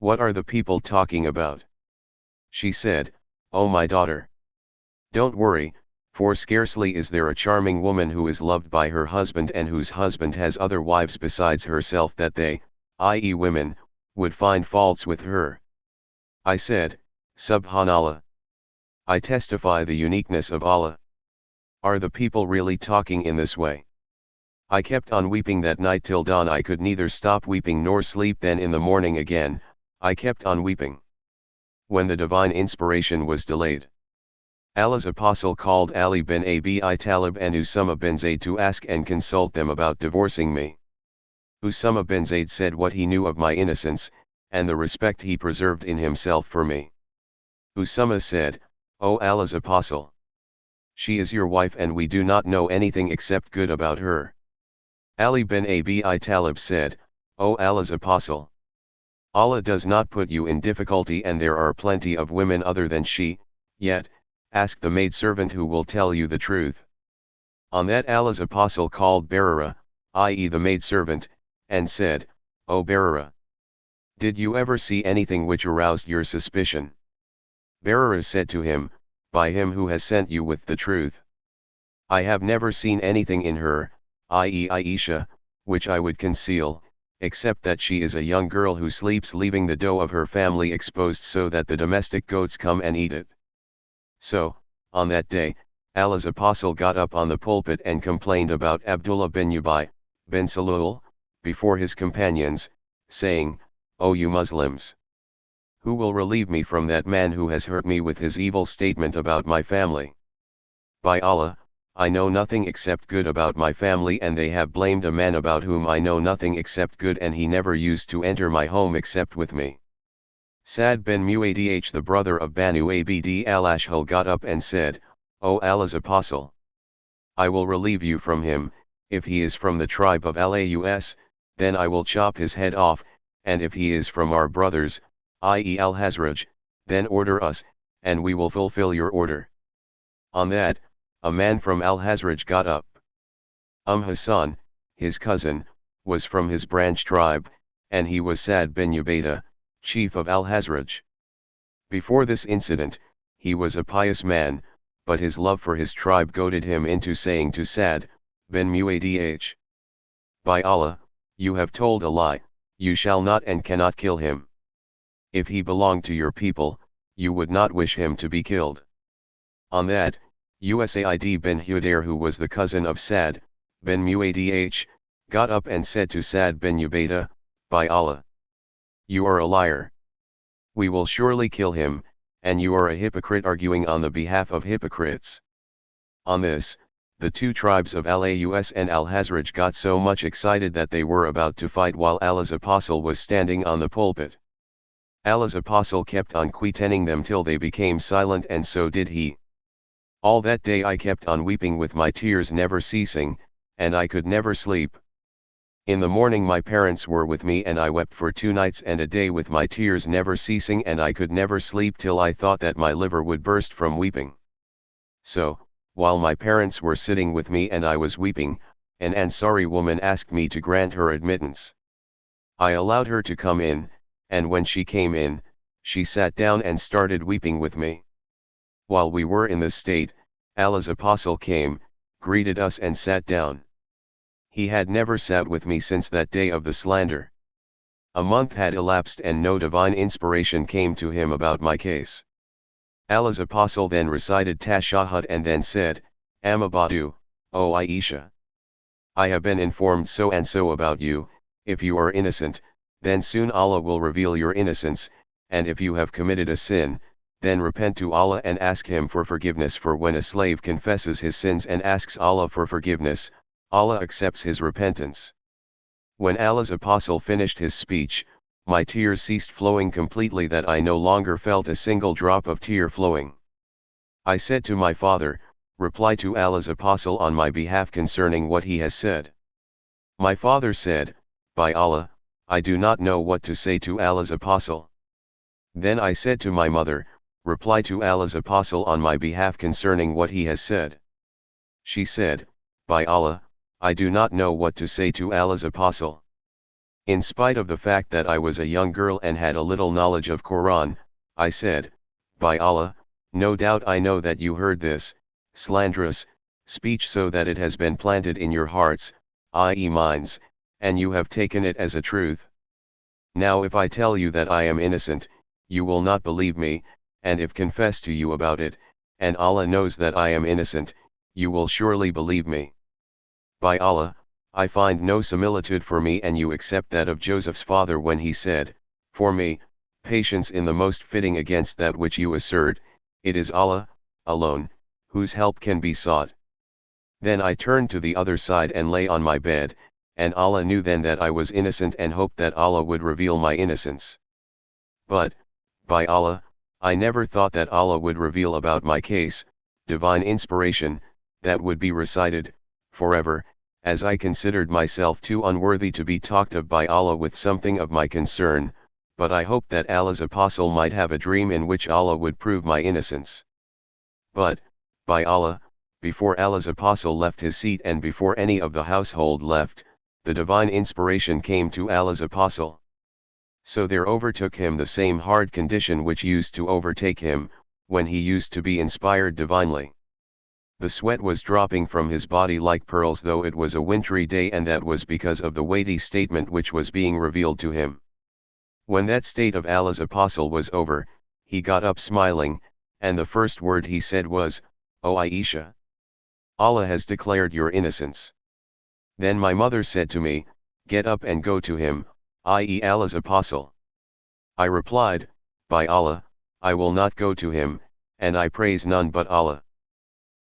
what are the people talking about? She said, O my daughter, don't worry, for scarcely is there a charming woman who is loved by her husband and whose husband has other wives besides herself that they, i.e. women, would find faults with her. I said, Subhanallah. I testify the uniqueness of Allah. Are the people really talking in this way? I kept on weeping that night till dawn. I could neither stop weeping nor sleep. Then in the morning again, I kept on weeping. When the divine inspiration was delayed, Allah's apostle called Ali bin Abi Talib and Usama bin Zayd to ask and consult them about divorcing me. Usama bin Zayd said what he knew of my innocence, and the respect he preserved in himself for me. Usama said, O Allah's apostle, she is your wife and we do not know anything except good about her. Ali bin Abi Talib said, O Allah's apostle, Allah does not put you in difficulty and there are plenty of women other than she, yet, ask the maidservant who will tell you the truth. On that Allah's apostle called Barira, i.e. the maidservant, and said, O Barira, did you ever see anything which aroused your suspicion? Barira said to him, by him who has sent you with the truth. I have never seen anything in her, i.e. Aisha, which I would conceal, except that she is a young girl who sleeps leaving the dough of her family exposed so that the domestic goats come and eat it. So, on that day, Allah's apostle got up on the pulpit and complained about Abdullah bin Ubay, bin Salul, before his companions, saying, O you Muslims! Who will relieve me from that man who has hurt me with his evil statement about my family? By Allah, I know nothing except good about my family and they have blamed a man about whom I know nothing except good and he never used to enter my home except with me. Sa'd bin Mu'adh the brother of Banu Abd al-Ashhal got up and said, O Allah's apostle! I will relieve you from him, if he is from the tribe of Laus, then I will chop his head off, and if he is from our brothers, i.e. al-Hazraj, then order us, and we will fulfill your order. On that, a man from al-Hazraj got up. Hassan, his cousin, was from his branch tribe, and he was Sa'd bin Ubadah, chief of al-Hazraj. Before this incident, he was a pious man, but his love for his tribe goaded him into saying to Sa'd bin Mu'adh, by Allah, you have told a lie, you shall not and cannot kill him. If he belonged to your people, you would not wish him to be killed. On that, Usaid bin Hudair, who was the cousin of Sa'd bin Mu'adh, got up and said to Sa'd bin Ubadah, by Allah, you are a liar. We will surely kill him, and you are a hypocrite arguing on the behalf of hypocrites. On this, the two tribes of Laus and al-Hazraj got so much excited that they were about to fight while Allah's apostle was standing on the pulpit. Allah's apostle kept on quietening them till they became silent, and so did he. All that day I kept on weeping with my tears never ceasing, and I could never sleep. In the morning my parents were with me and I wept for 2 nights and a day with my tears never ceasing, and I could never sleep till I thought that my liver would burst from weeping. So, while my parents were sitting with me and I was weeping, an Ansari woman asked me to grant her admittance. I allowed her to come in, and when she came in, she sat down and started weeping with me. While we were in this state, Allah's apostle came, greeted us and sat down. He had never sat with me since that day of the slander. A month had elapsed and no divine inspiration came to him about my case. Allah's apostle then recited Tashahhud and then said, Amma ba'du, O Aisha, I have been informed so and so about you. If you are innocent, then soon Allah will reveal your innocence, and if you have committed a sin, then repent to Allah and ask Him for forgiveness, for when a slave confesses his sins and asks Allah for forgiveness, Allah accepts his repentance. When Allah's apostle finished his speech, my tears ceased flowing completely, that I no longer felt a single drop of tear flowing. I said to my father, reply to Allah's apostle on my behalf concerning what he has said. My father said, by Allah, I do not know what to say to Allah's apostle. Then I said to my mother, reply to Allah's apostle on my behalf concerning what he has said. She said, by Allah, I do not know what to say to Allah's apostle. In spite of the fact that I was a young girl and had a little knowledge of Quran, I said, by Allah, no doubt I know that you heard this slanderous speech so that it has been planted in your hearts, i.e. minds, and you have taken it as a truth. Now if I tell you that I am innocent, you will not believe me, and if confess to you about it, and Allah knows that I am innocent, you will surely believe me. By Allah, I find no similitude for me and you except that of Joseph's father when he said, for me, patience in the most fitting against that which you assert, it is Allah, alone, whose help can be sought. Then I turned to the other side and lay on my bed, and Allah knew then that I was innocent and hoped that Allah would reveal my innocence. But, by Allah, I never thought that Allah would reveal about my case, divine inspiration, that would be recited, forever, as I considered myself too unworthy to be talked of by Allah with something of my concern, but I hoped that Allah's apostle might have a dream in which Allah would prove my innocence. But, by Allah, before Allah's apostle left his seat and before any of the household left, the divine inspiration came to Allah's apostle. So there overtook him the same hard condition which used to overtake him, when he used to be inspired divinely. The sweat was dropping from his body like pearls, though it was a wintry day, and that was because of the weighty statement which was being revealed to him. When that state of Allah's apostle was over, he got up smiling, and the first word he said was, "O Aisha, Allah has declared your innocence." Then my mother said to me, "Get up and go to him, i.e. Allah's apostle." I replied, "By Allah, I will not go to him, and I praise none but Allah."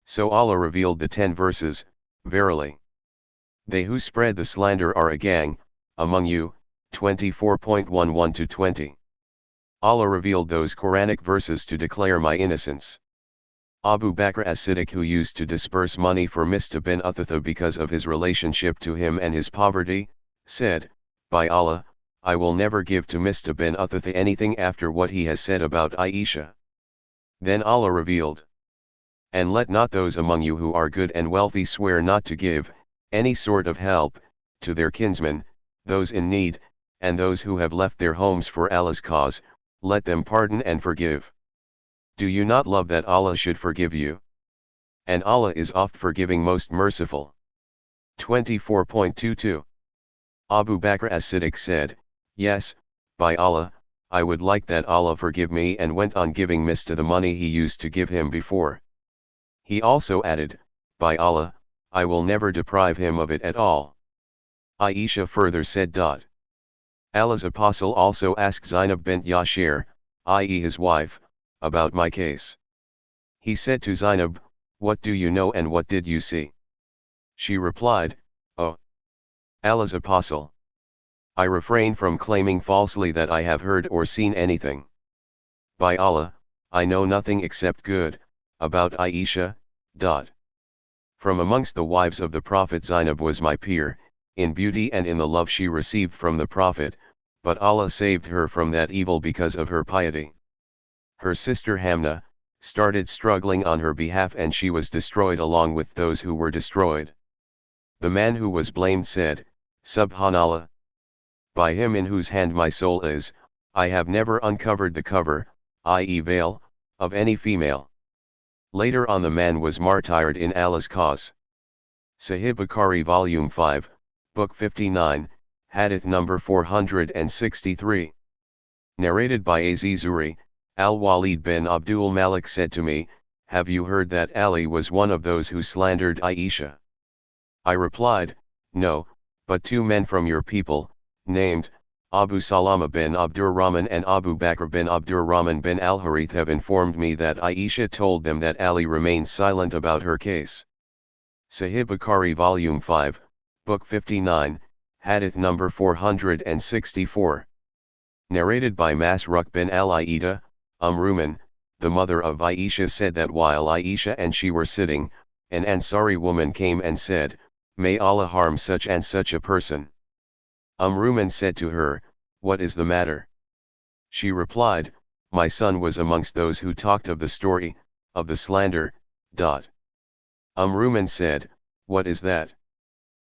So Allah revealed the 10 verses, "Verily, they who spread the slander are a gang, among you," 24.11-20. Allah revealed those Quranic verses to declare my innocence. Abu Bakr as-Siddiq, who used to disperse money for Mistah bin Uthatha because of his relationship to him and his poverty, said, "By Allah, I will never give to Mistah bin Uthatha anything after what he has said about Aisha." Then Allah revealed, "And let not those among you who are good and wealthy swear not to give any sort of help to their kinsmen, those in need, and those who have left their homes for Allah's cause, let them pardon and forgive. Do you not love that Allah should forgive you? And Allah is oft forgiving, most merciful." 24.22. Abu Bakr as-Siddiq said, "Yes, by Allah, I would like that Allah forgive me," and went on giving Mistah the money he used to give him before. He also added, "By Allah, I will never deprive him of it at all." Aisha further said, Allah's apostle also asked Zainab bint Yashir, i.e. his wife, about my case. He said to Zainab, "What do you know and what did you see?" She replied, "Oh, Allah's apostle, I refrain from claiming falsely that I have heard or seen anything. By Allah, I know nothing except good, about Aisha." From amongst the wives of the Prophet, Zainab was my peer, in beauty and in the love she received from the Prophet, but Allah saved her from that evil because of her piety. Her sister Hamna started struggling on her behalf, and she was destroyed along with those who were destroyed. The man who was blamed said, "Subhanallah. By him in whose hand my soul is, I have never uncovered the cover, i.e. veil, of any female." Later on the man was martyred in Allah's cause. Sahih Bukhari Volume 5, Book 59, Hadith number 463. Narrated by Az-Zuhri, Al-Walid bin Abdul Malik said to me, "Have you heard that Ali was one of those who slandered Aisha?" I replied, "No, but 2 men from your people, named Abu Salama bin Abdurrahman and Abu Bakr bin Abdurrahman bin al-Harith, have informed me that Aisha told them that Ali remained silent about her case." Sahih Bukhari Volume 5, Book 59, Hadith number 464. Narrated by Masruq bin al-Aida, Ruman, the mother of Aisha, said that while Aisha and she were sitting, an Ansari woman came and said, "May Allah harm such and such a person." Ruman said to her, "What is the matter?" She replied, "My son was amongst those who talked of the story, of the slander." Ruman said, "What is that?"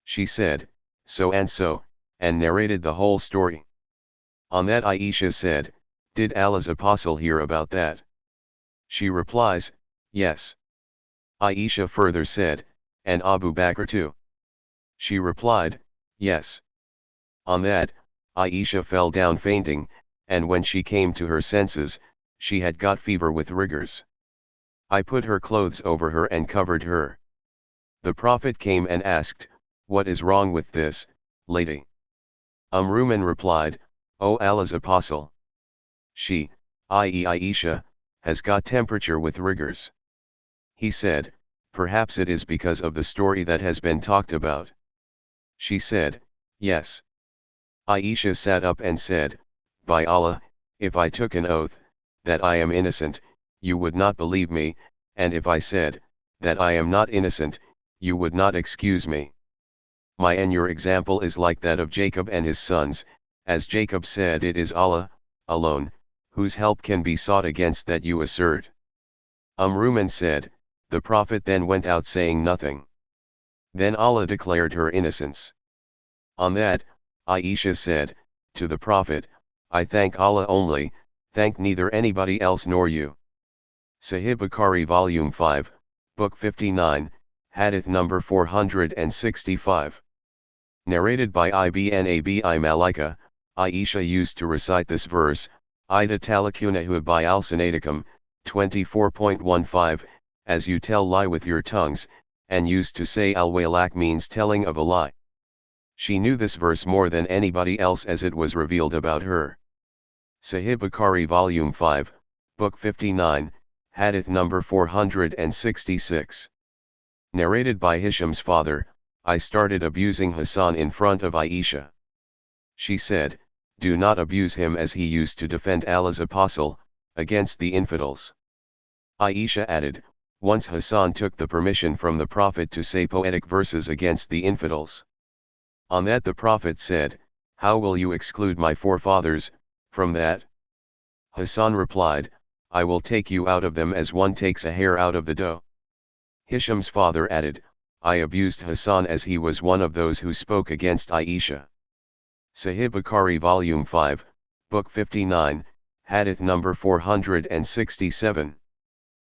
She said, "So and so," and narrated the whole story. On that Aisha said, "Did Allah's apostle hear about that?" She replies, "Yes." Aisha further said, "And Abu Bakr too?" She replied, "Yes." On that, Aisha fell down fainting, and when she came to her senses, she had got fever with rigors. I put her clothes over her and covered her. The Prophet came and asked, "What is wrong with this, lady?" Ruman replied, "O Allah's apostle, she, i.e. Aisha, has got temperature with rigors." He said, perhaps it is because of the story that has been talked about. She said, yes. Aisha sat up and said, by Allah, if I took an oath, that I am innocent, you would not believe me, and if I said, that I am not innocent, you would not excuse me. My and your example is like that of Jacob and his sons, as Jacob said, it is Allah, alone, whose help can be sought against that you assert. Ruman said, the Prophet then went out saying nothing. Then Allah declared her innocence. On that, Aisha said, to the Prophet, I thank Allah only, thank neither anybody else nor you. Sahih Bukhari Volume 5, Book 59, Hadith number 465. Narrated by Ibn Abi Malaika, Aisha used to recite this verse, Ida talakunahu by al-sanatikum, 24.15, as you tell lie with your tongues, and used to say al-waylak means telling of a lie. She knew this verse more than anybody else as it was revealed about her. Sahih Bukhari Volume 5, Book 59, Hadith number 466. Narrated by Hisham's father, I started abusing Hassan in front of Aisha. She said, do not abuse him as he used to defend Allah's apostle, against the infidels. Aisha added, once Hassan took the permission from the Prophet to say poetic verses against the infidels. On that the Prophet said, how will you exclude my forefathers from that? Hassan replied, I will take you out of them as one takes a hair out of the dough. Hisham's father added, I abused Hassan as he was one of those who spoke against Aisha. Sahih Bukhari Volume 5, Book 59, Hadith number 467.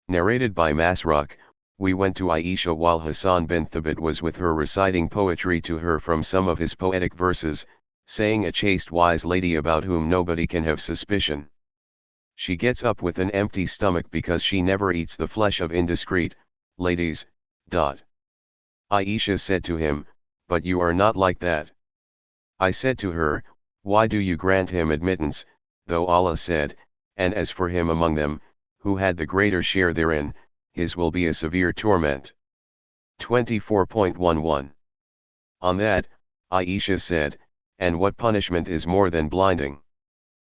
Narrated by Masruq, we went to Aisha while Hassan bin Thabit was with her reciting poetry to her from some of his poetic verses, saying a chaste wise lady about whom nobody can have suspicion. She gets up with an empty stomach because she never eats the flesh of indiscreet ladies. Aisha said to him, but you are not like that. I said to her, why do you grant him admittance, though Allah said, and as for him among them, who had the greater share therein, his will be a severe torment. 24.11. On that, Aisha said, and what punishment is more than blinding?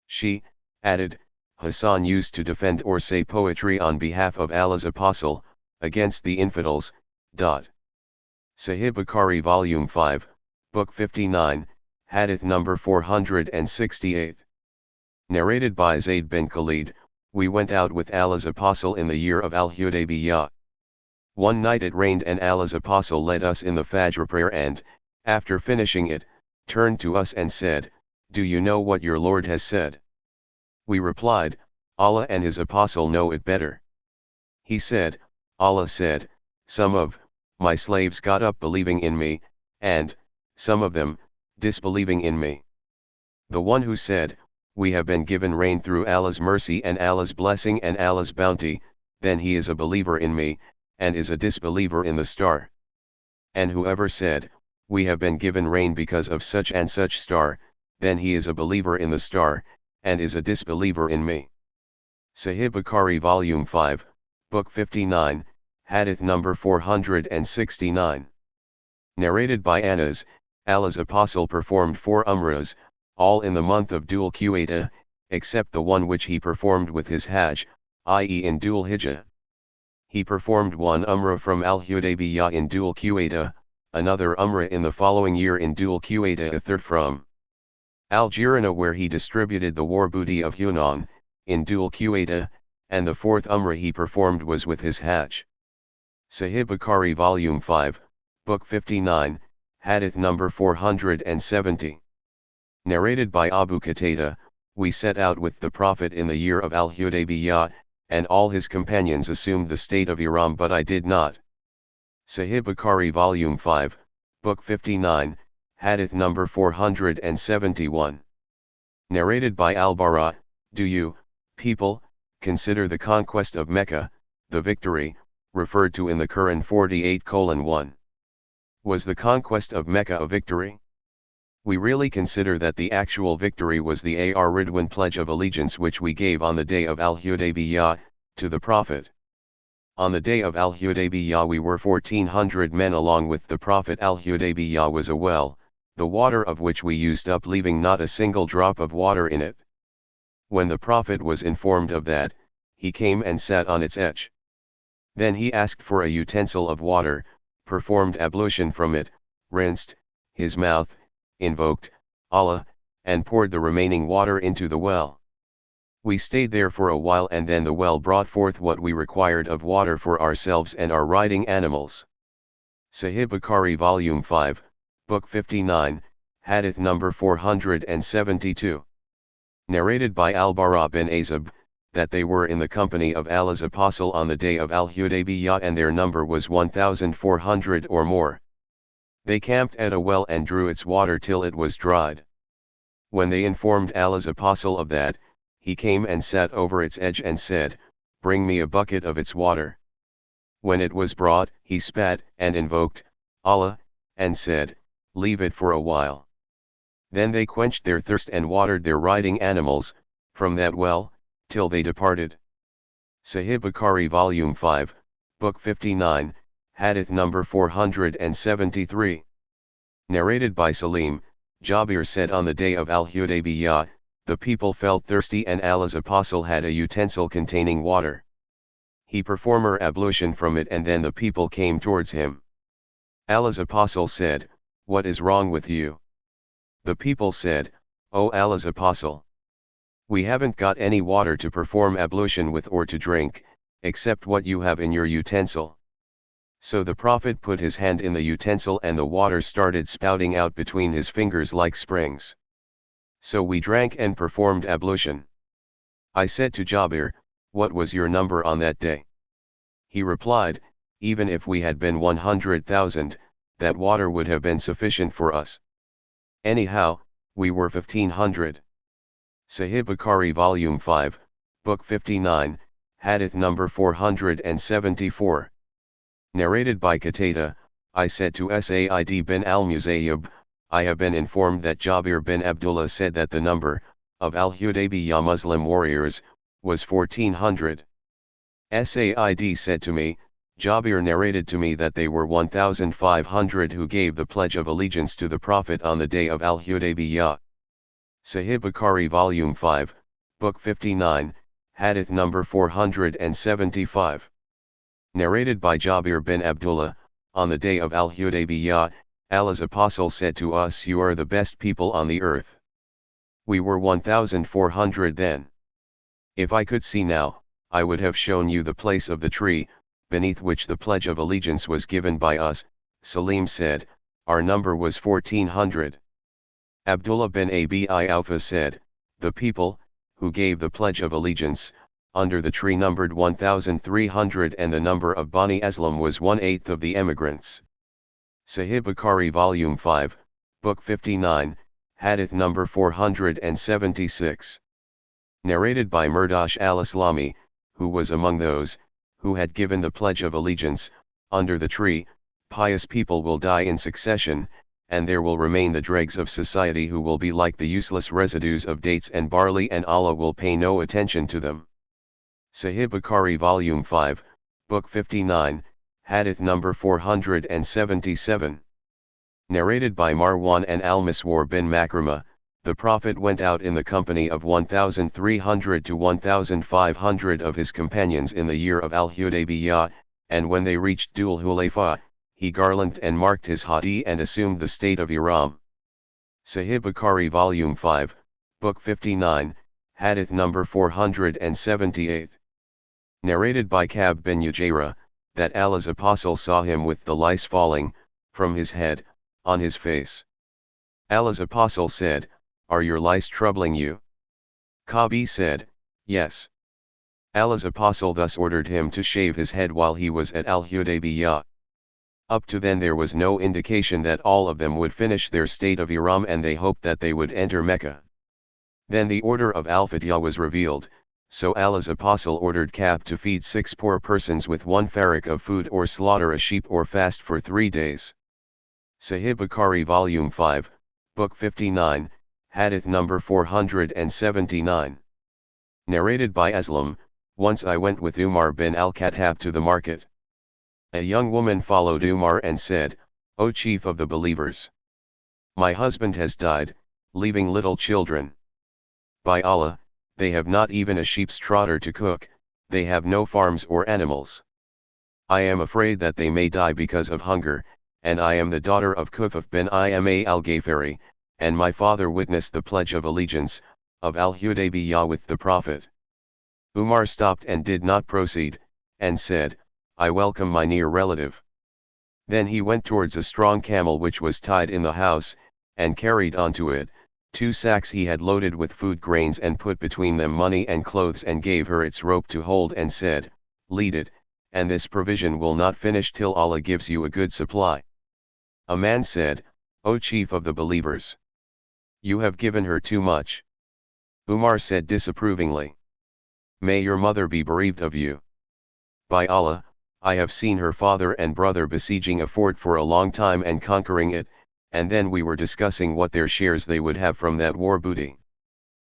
She added, Hassan used to defend or say poetry on behalf of Allah's apostle, against the infidels. Sahih Bukhari Volume 5, Book 59, Hadith number 468. Narrated by Zayd bin Khalid, we went out with Allah's apostle in the year of Al-Hudaybiyah. One night it rained and Allah's apostle led us in the Fajr prayer and, after finishing it, turned to us and said, do you know what your Lord has said? We replied, Allah and his apostle know it better. He said, Allah said, some of my slaves got up believing in me, and some of them disbelieving in me. The one who said, we have been given rain through Allah's mercy and Allah's blessing and Allah's bounty, then he is a believer in me, and is a disbeliever in the star. And whoever said, we have been given rain because of such and such star, then he is a believer in the star, and is a disbeliever in me. Sahih Bukhari Volume 5, Book 59, Hadith number 469. Narrated by Anas, Allah's apostle performed 4 umrahs, all in the month of Dhul Qa'dah, except the one which he performed with his Hajj, i.e. in Dhul Hijjah. He performed 1 umrah from Al-Hudaybiyah in Dhul Qa'dah, another umrah in the following year in Dhul Qa'dah, a third from Al-Jirana where he distributed the war booty of Hunan, in Dhul Qa'dah, and the 4th umrah he performed was with his Hajj. Sahih Bukhari Volume 5, Book 59, Hadith number 470. Narrated by Abu Qatada, we set out with the Prophet in the year of Al-Hudaybiyah, and all his companions assumed the state of Ihram but I did not. Sahih Bukhari Volume 5, Book 59, Hadith number 471. Narrated by Al-Bara, do you, people, consider the conquest of Mecca, the victory, referred to in the Quran 48:1. Was the conquest of Mecca a victory? We really consider that the actual victory was the Ridwan pledge of allegiance which we gave on the day of Al-Hudaybiyah, to the Prophet. On the day of Al-Hudaybiyah we were 1400 men along with the Prophet. Al-Hudaybiyah was a well, the water of which we used up leaving not a single drop of water in it. When the Prophet was informed of that, he came and sat on its edge. Then he asked for a utensil of water, performed ablution from it, rinsed his mouth, invoked Allah, and poured the remaining water into the well. We stayed there for a while and then the well brought forth what we required of water for ourselves and our riding animals. Sahih Bukhari Volume 5, Book 59, Hadith number 472. Narrated by Al-Bara bin Azib, that they were in the company of Allah's Apostle on the day of Al-Hudaybiyah and their number was 1,400 or more. They camped at a well and drew its water till it was dried. When they informed Allah's Apostle of that, he came and sat over its edge and said, "Bring me a bucket of its water." When it was brought, he spat and invoked Allah, and said, "Leave it for a while." Then they quenched their thirst and watered their riding animals, from that well, till they departed. Sahih Bukhari Volume 5, Book 59, Hadith number 473. Narrated by Salim, Jabir said on the day of Al-Hudaybiyah, the people felt thirsty and Allah's Apostle had a utensil containing water. He performed ablution from it and then the people came towards him. Allah's Apostle said, "What is wrong with you?" The people said, "O Allah's Apostle, we haven't got any water to perform ablution with or to drink, except what you have in your utensil." So the Prophet put his hand in the utensil and the water started spouting out between his fingers like springs. So we drank and performed ablution. I said to Jabir, "What was your number on that day?" He replied, "Even if we had been 100,000, that water would have been sufficient for us. Anyhow, we were 1,500. Sahih Bukhari Volume 5, Book 59, Hadith number 474. Narrated by Qatada, I said to Sa'id bin al-Musayyib, I have been informed that Jabir bin Abdullah said that the number of Al-Hudaybiyah Muslim warriors was 1400. Sa'id said to me, Jabir narrated to me that they were 1500 who gave the pledge of allegiance to the Prophet on the day of Al-Hudaybiyah. Sahih Bukhari Volume 5, Book 59, Hadith number 475. Narrated by Jabir bin Abdullah, on the day of Al-Hudaybiyah, Allah's Apostle said to us, "You are the best people on the earth." We were 1400 then. If I could see now, I would have shown you the place of the tree, beneath which the pledge of allegiance was given by us. Salim said, "Our number was 1400. Abdullah bin Abi Awfa said, "The people, who gave the pledge of allegiance, under the tree numbered 1300 and the number of Bani Aslam was 1/8 of the emigrants." Sahih Bukhari Volume 5, Book 59, Hadith number 476. Narrated by Murdash al-Islami, who was among those, who had given the pledge of allegiance, under the tree, pious people will die in succession, and there will remain the dregs of society who will be like the useless residues of dates and barley and Allah will pay no attention to them. Sahih Bukhari Volume 5, Book 59, Hadith number 477. Narrated by Marwan and Al-Miswar bin Makrama, the Prophet went out in the company of 1300 to 1500 of his companions in the year of Al-Hudaybiyah, and when they reached Dhul Hulayfa, he garlanded and marked his hadi and assumed the state of Ihram. Sahih Bukhari Volume 5, Book 59, Hadith number 478. Narrated by Ka'b bin Ujayra, that Allah's Apostle saw him with the lice falling, from his head, on his face. Allah's Apostle said, "Are your lice troubling you?" Ka'b said, "Yes." Allah's Apostle thus ordered him to shave his head while he was at Al-Hudaybiyah. Up to then there was no indication that all of them would finish their state of Ihram and they hoped that they would enter Mecca. Then the order of Al-Fidya was revealed, so Allah's Apostle ordered Ka'b to feed 6 poor persons with 1 farak of food or slaughter a sheep or fast for 3 days. Sahih Bukhari Volume 5, Book 59, Hadith number 479. Narrated by Aslam, Once I went with Umar bin al-Khattab to the market. A young woman followed Umar and said, "O chief of the believers! My husband has died, leaving little children. By Allah, they have not even a sheep's trotter to cook, they have no farms or animals. I am afraid that they may die because of hunger, and I am the daughter of Kufaf bin Ima al-Ghafari, and my father witnessed the pledge of allegiance, of al-Hudaybiyah with the Prophet." Umar stopped and did not proceed, and said, "I welcome my near relative." Then he went towards a strong camel which was tied in the house, and carried onto it 2 sacks he had loaded with food grains and put between them money and clothes and gave her its rope to hold and said, "Lead it, and this provision will not finish till Allah gives you a good supply." A man said, "O chief of the believers! You have given her too much." Umar said disapprovingly, "May your mother be bereaved of you. By Allah, I have seen her father and brother besieging a fort for a long time and conquering it, and then we were discussing what their shares they would have from that war booty."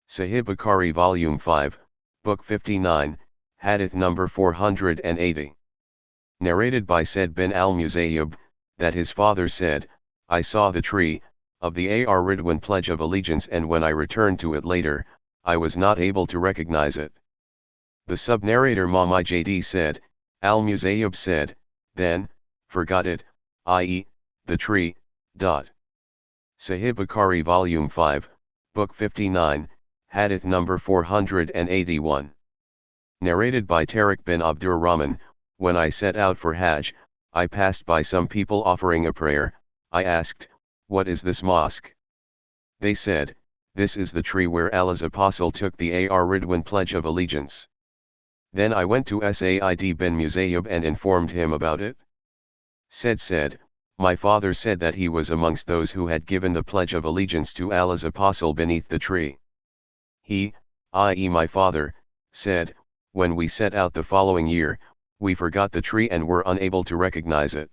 Sahih Bukhari Volume 5, Book 59, Hadith number 480. Narrated by Said bin al-Musayyib, that his father said, "I saw the tree of the Ridwan pledge of allegiance, and when I returned to it later, I was not able to recognize it." The sub-narrator Muhammad said, Al-Musayyib said, "Then, forgot it, i.e., the tree." Sahih Bukhari Volume 5, Book 59, Hadith number 481. Narrated by Tariq bin Abdur Rahman, when I set out for Hajj, I passed by some people offering a prayer. I asked, "What is this mosque?" They said, "This is the tree where Allah's apostle took the Ridwan pledge of allegiance." Then I went to Said bin Musayyib and informed him about it. Said, "My father said that he was amongst those who had given the pledge of allegiance to Allah's apostle beneath the tree. He, i.e. my father, said, when we set out the following year, we forgot the tree and were unable to recognize it."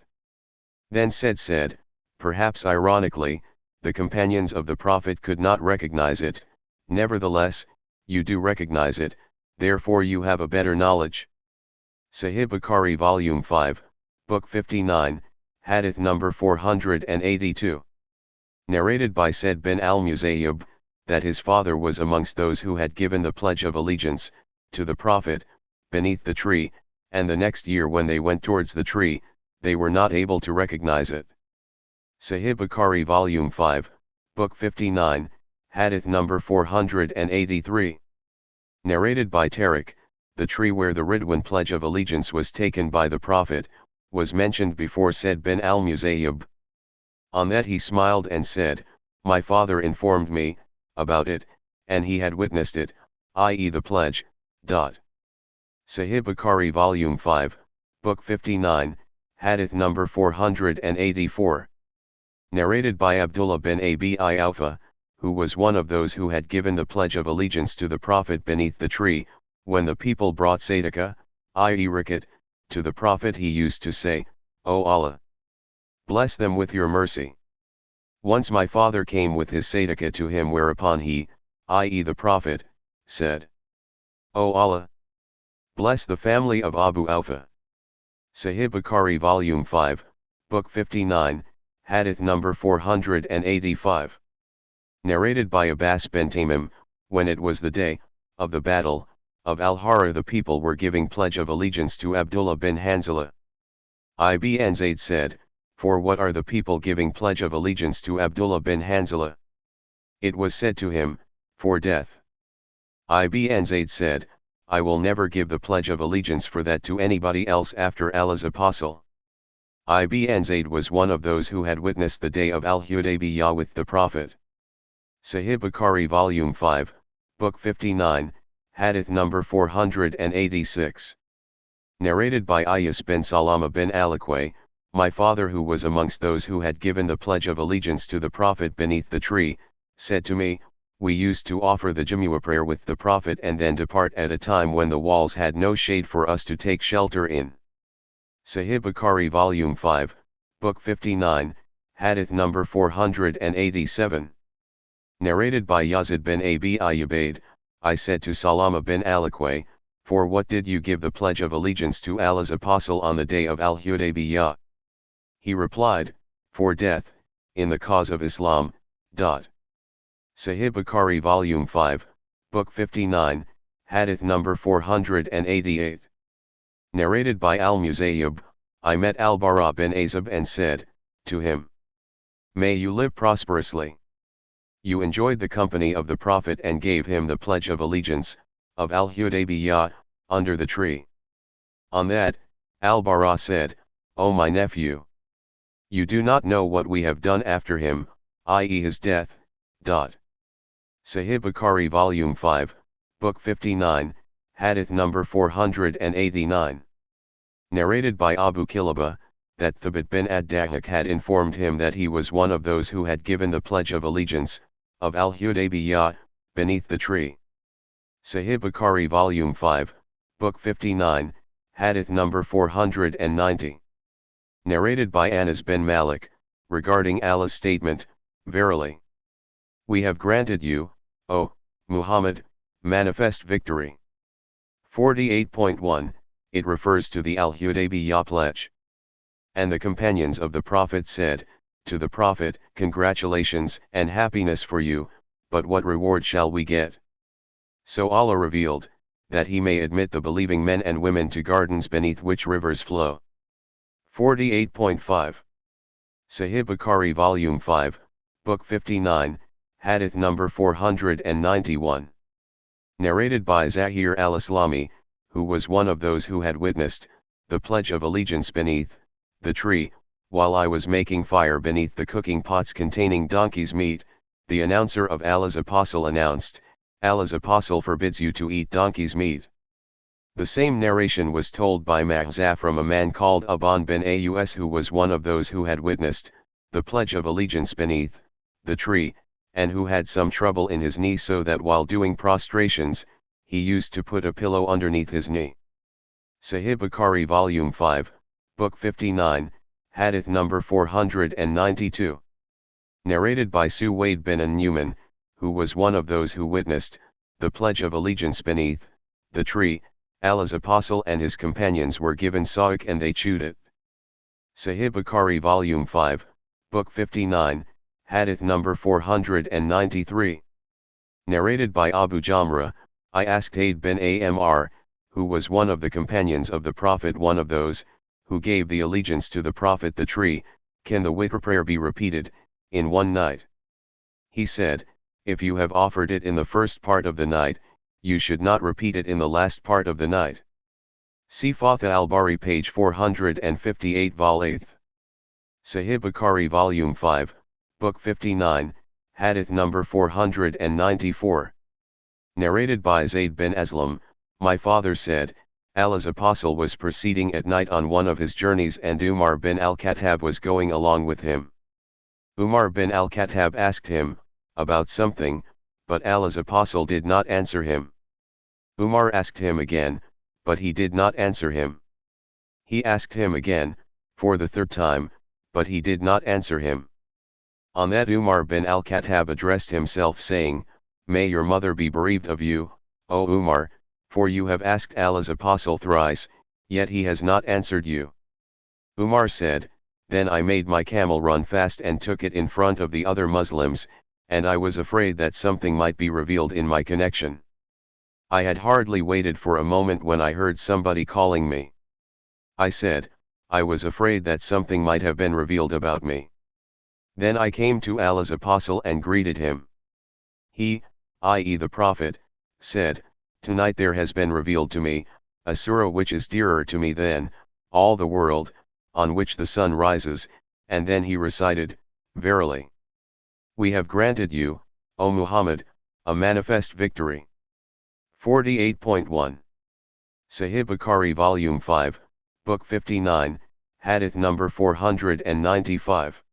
Then said, "Perhaps ironically, the companions of the Prophet could not recognize it, nevertheless, you do recognize it, therefore you have a better knowledge." Sahih Bukhari Volume 5, Book 59, Hadith number 482. Narrated by Said bin al-Musayyib, that his father was amongst those who had given the pledge of allegiance to the Prophet beneath the tree, and the next year when they went towards the tree, they were not able to recognize it. Sahih Bukhari Volume 5, Book 59, Hadith number 483. Narrated by Tariq, the tree where the Ridwan pledge of allegiance was taken by the Prophet, was mentioned before Said bin al-Musayyib. On that he smiled and said, "My father informed me about it, and he had witnessed it, i.e. the pledge." Sahih Bukhari Volume 5, Book 59, Hadith number 484. Narrated by Abdullah bin Abi Awfa, who was one of those who had given the pledge of allegiance to the Prophet beneath the tree, when the people brought sadaqah, i.e. rakat, to the Prophet, he used to say, "O Allah, bless them with your mercy." Once my father came with his sadaqah to him, whereupon he, i.e. the Prophet, said, "O Allah, bless the family of Abu Awfa." Sahih Bukhari Volume 5, Book 59, Hadith number 485. Narrated by Abbas bin Tamim, when it was the day of the battle of Al-Harra, the people were giving pledge of allegiance to Abdullah bin Hanzala. Ibn Zayd said, "For what are the people giving pledge of allegiance to Abdullah bin Hanzala?" It was said to him, "For death." Ibn Zayd said, "I will never give the pledge of allegiance for that to anybody else after Allah's apostle." Ibn Zayd was one of those who had witnessed the day of Al-Hudaybiyah with the Prophet. Sahih Bukhari Volume 5, Book 59, Hadith number 486. Narrated by Ayas bin Salama bin Al-Aqwa, my father, who was amongst those who had given the pledge of allegiance to the Prophet beneath the tree, said to me, "We used to offer the Jumu'ah prayer with the Prophet and then depart at a time when the walls had no shade for us to take shelter in." Sahih Bukhari Volume 5, Book 59, Hadith number 487. Narrated by Yazid bin Abi Ayyubaid, I said to Salama bin Al-Aqwa, For what did you give the pledge of allegiance to Allah's apostle on the day of Al-Hudaybiyah? He replied, for death, in the cause of Islam. Sahih Bukhari Volume 5, Book 59, Hadith number 488. Narrated by Al-Muzayyib, I met Al-Bara bin Azib and said, to him, may you live prosperously. You enjoyed the company of the Prophet and gave him the pledge of allegiance, of Al-Hudaybiyah, under the tree. On that, Al-Bara said, O my nephew, you do not know what we have done after him, i.e. his death. Sahih Bukhari Volume 5, Book 59, Hadith number 489. Narrated by Abu Kilaba, that Thabit bin ad-Dahak had informed him that he was one of those who had given the pledge of allegiance, of Al-Hudaybiyah, beneath the tree. Sahih Bukhari Volume 5, Book 59, Hadith number 490. Narrated by Anas bin Malik, regarding Allah's statement, verily, we have granted you, O Muhammad, manifest victory. 48.1, it refers to the Al-Hudaybiyah pledge. And the companions of the Prophet said, to the Prophet, congratulations and happiness for you, but what reward shall we get? So Allah revealed, that he may admit the believing men and women to gardens beneath which rivers flow. 48.5. Sahih Bukhari Volume 5, Book 59, Hadith number 491. Narrated by Zahir al-Islami, who was one of those who had witnessed the pledge of allegiance beneath the tree, while I was making fire beneath the cooking pots containing donkey's meat. The announcer of Allah's apostle announced, Allah's apostle forbids you to eat donkey's meat. The same narration was told by Mahzah from a man called Aban bin Aus, who was one of those who had witnessed the pledge of allegiance beneath the tree, and who had some trouble in his knee, so that while doing prostrations, he used to put a pillow underneath his knee. Sahih Bukhari Volume 5, Book 59, Hadith number 492. Narrated by Suwaid bin an-Numan, who was one of those who witnessed the pledge of allegiance beneath the tree. Allah's apostle and his companions were given sa'ik and they chewed it. Sahih Bukhari Volume 5, Book 59, Hadith number 493. Narrated by Abu Jamra, I asked Aid bin Amr, who was one of the companions of the Prophet, one of those who gave the allegiance to the Prophet, the tree, can the witr prayer be repeated in one night? He said, if you have offered it in the first part of the night, you should not repeat it in the last part of the night. See Fatha al-Bari page 458 vol 8. Sahih Bukhari Volume 5, Book 59, Hadith number 494. Narrated by Zayd bin Aslam, my father said, Allah's apostle was proceeding at night on one of his journeys and Umar bin al-Khattab was going along with him. Umar bin al-Khattab asked him about something, but Allah's apostle did not answer him. Umar asked him again, but he did not answer him. He asked him again, for the third time, but he did not answer him. On that Umar bin al-Khattab addressed himself saying, may your mother be bereaved of you, O Umar, for you have asked Allah's apostle thrice, yet he has not answered you. Umar said, then I made my camel run fast and took it in front of the other Muslims, and I was afraid that something might be revealed in my connection. I had hardly waited for a moment when I heard somebody calling me. I said, I was afraid that something might have been revealed about me. Then I came to Allah's apostle and greeted him. He, i.e. the Prophet, said, tonight there has been revealed to me a surah which is dearer to me than all the world, on which the sun rises, and then he recited, verily, we have granted you, O Muhammad, a manifest victory. 48.1. Sahih Bukhari Volume 5, Book 59, Hadith number 495.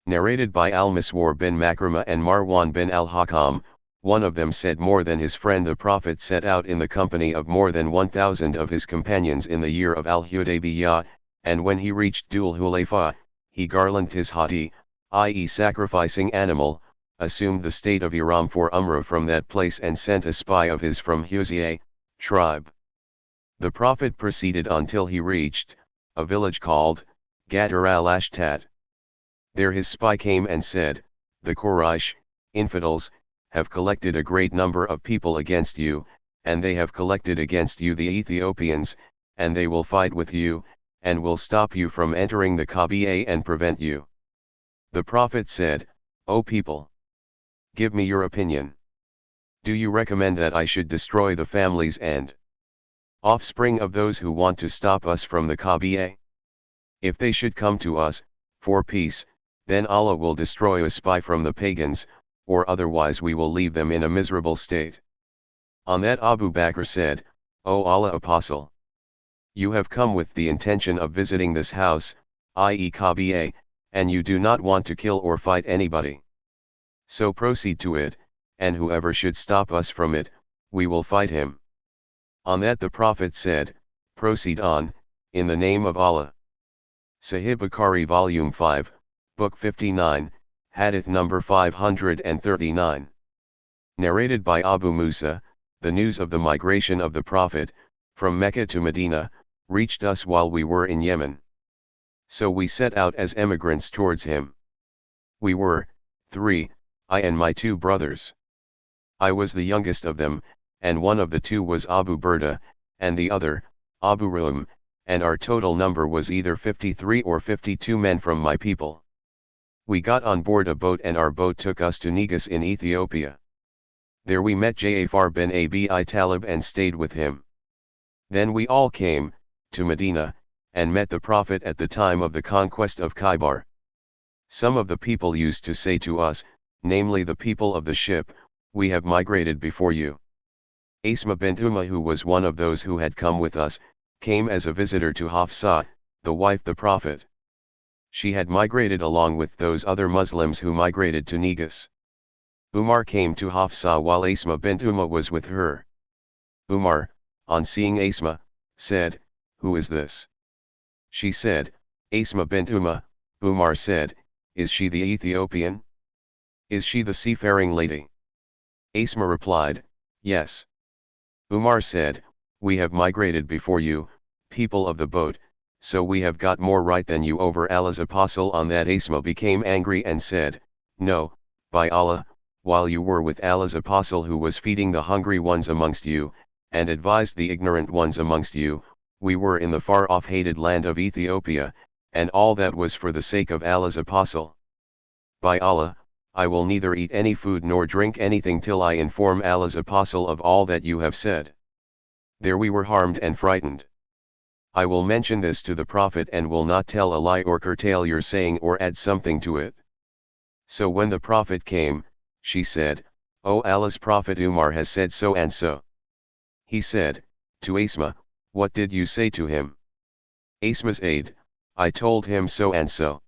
Narrated by Al-Miswar bin Makrama and Marwan bin al-Hakam, one of them said, more than his friend the Prophet set out in the company of more than 1,000 of his companions in the year of Al-Hudaybiyah, and when he reached Dhul Hulayfa, he garlanded his hati, i.e. sacrificing animal, assumed the state of Iram for Umrah from that place and sent a spy of his from Huzayh tribe. The Prophet proceeded until he reached a village called Gadar al-Ashtat. There his spy came and said, "The Quraysh, infidels, have collected a great number of people against you, and they have collected against you the Ethiopians, and they will fight with you, and will stop you from entering the Kaaba and prevent you." The Prophet said, "O people! Give me your opinion. Do you recommend that I should destroy the families and offspring of those who want to stop us from the Kaaba? If they should come to us, for peace, then Allah will destroy a spy from the pagans, or otherwise we will leave them in a miserable state." On that Abu Bakr said, "O Allah Apostle! You have come with the intention of visiting this house, i.e. Kaaba, and you do not want to kill or fight anybody. So proceed to it, and whoever should stop us from it, we will fight him." On that the Prophet said, "Proceed on, in the name of Allah." Sahih Bukhari Volume 5, Book 59, Hadith number 539. Narrated by Abu Musa, the news of the migration of the Prophet, from Mecca to Medina, reached us while we were in Yemen. So we set out as emigrants towards him. We were, 3, I and my 2 brothers. I was the youngest of them, and one of the 2 was Abu Burda, and the other, Abu Ruhm, and our total number was either 53 or 52 men from my people. We got on board a boat and our boat took us to Negus in Ethiopia. There we met Ja'far bin Abi Talib and stayed with him. Then we all came to Medina, and met the Prophet at the time of the conquest of Khaybar. Some of the people used to say to us, namely the people of the ship, "We have migrated before you." Asma bint who was one of those who had come with us, came as a visitor to Hafsa, the wife the Prophet. She had migrated along with those other Muslims who migrated to Negus. Umar came to Hafsa while Asma bint was with her. Umar, on seeing Asma, said, "Who is this?" She said, "Asma bint Umar said, "Is she the Ethiopian? Is she the seafaring lady?" Asma replied, "Yes." Umar said, "We have migrated before you, people of the boat, so we have got more right than you over Allah's apostle." On that Asma became angry and said, "No, by Allah, while you were with Allah's apostle who was feeding the hungry ones amongst you, and advised the ignorant ones amongst you, we were in the far-off hated land of Ethiopia, and all that was for the sake of Allah's apostle. By Allah, I will neither eat any food nor drink anything till I inform Allah's apostle of all that you have said." There we were harmed and frightened. I will mention this to the Prophet and will not tell a lie or curtail your saying or add something to it. So when the Prophet came, she said, "O Allah's Prophet, Umar has said so and so." He said, to Asma, "What did you say to him?" Asma said, "I told him so and so."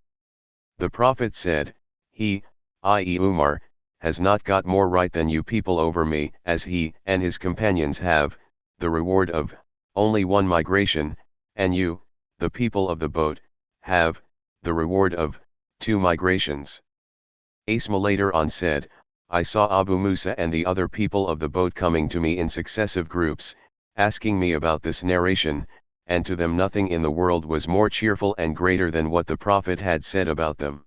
The Prophet said, "He, i.e. Umar, has not got more right than you people over me, as he and his companions have the reward of only one migration, and you, the people of the boat, have the reward of 2 migrations." Asma later on said, "I saw Abu Musa and the other people of the boat coming to me in successive groups, asking me about this narration, and to them nothing in the world was more cheerful and greater than what the Prophet had said about them."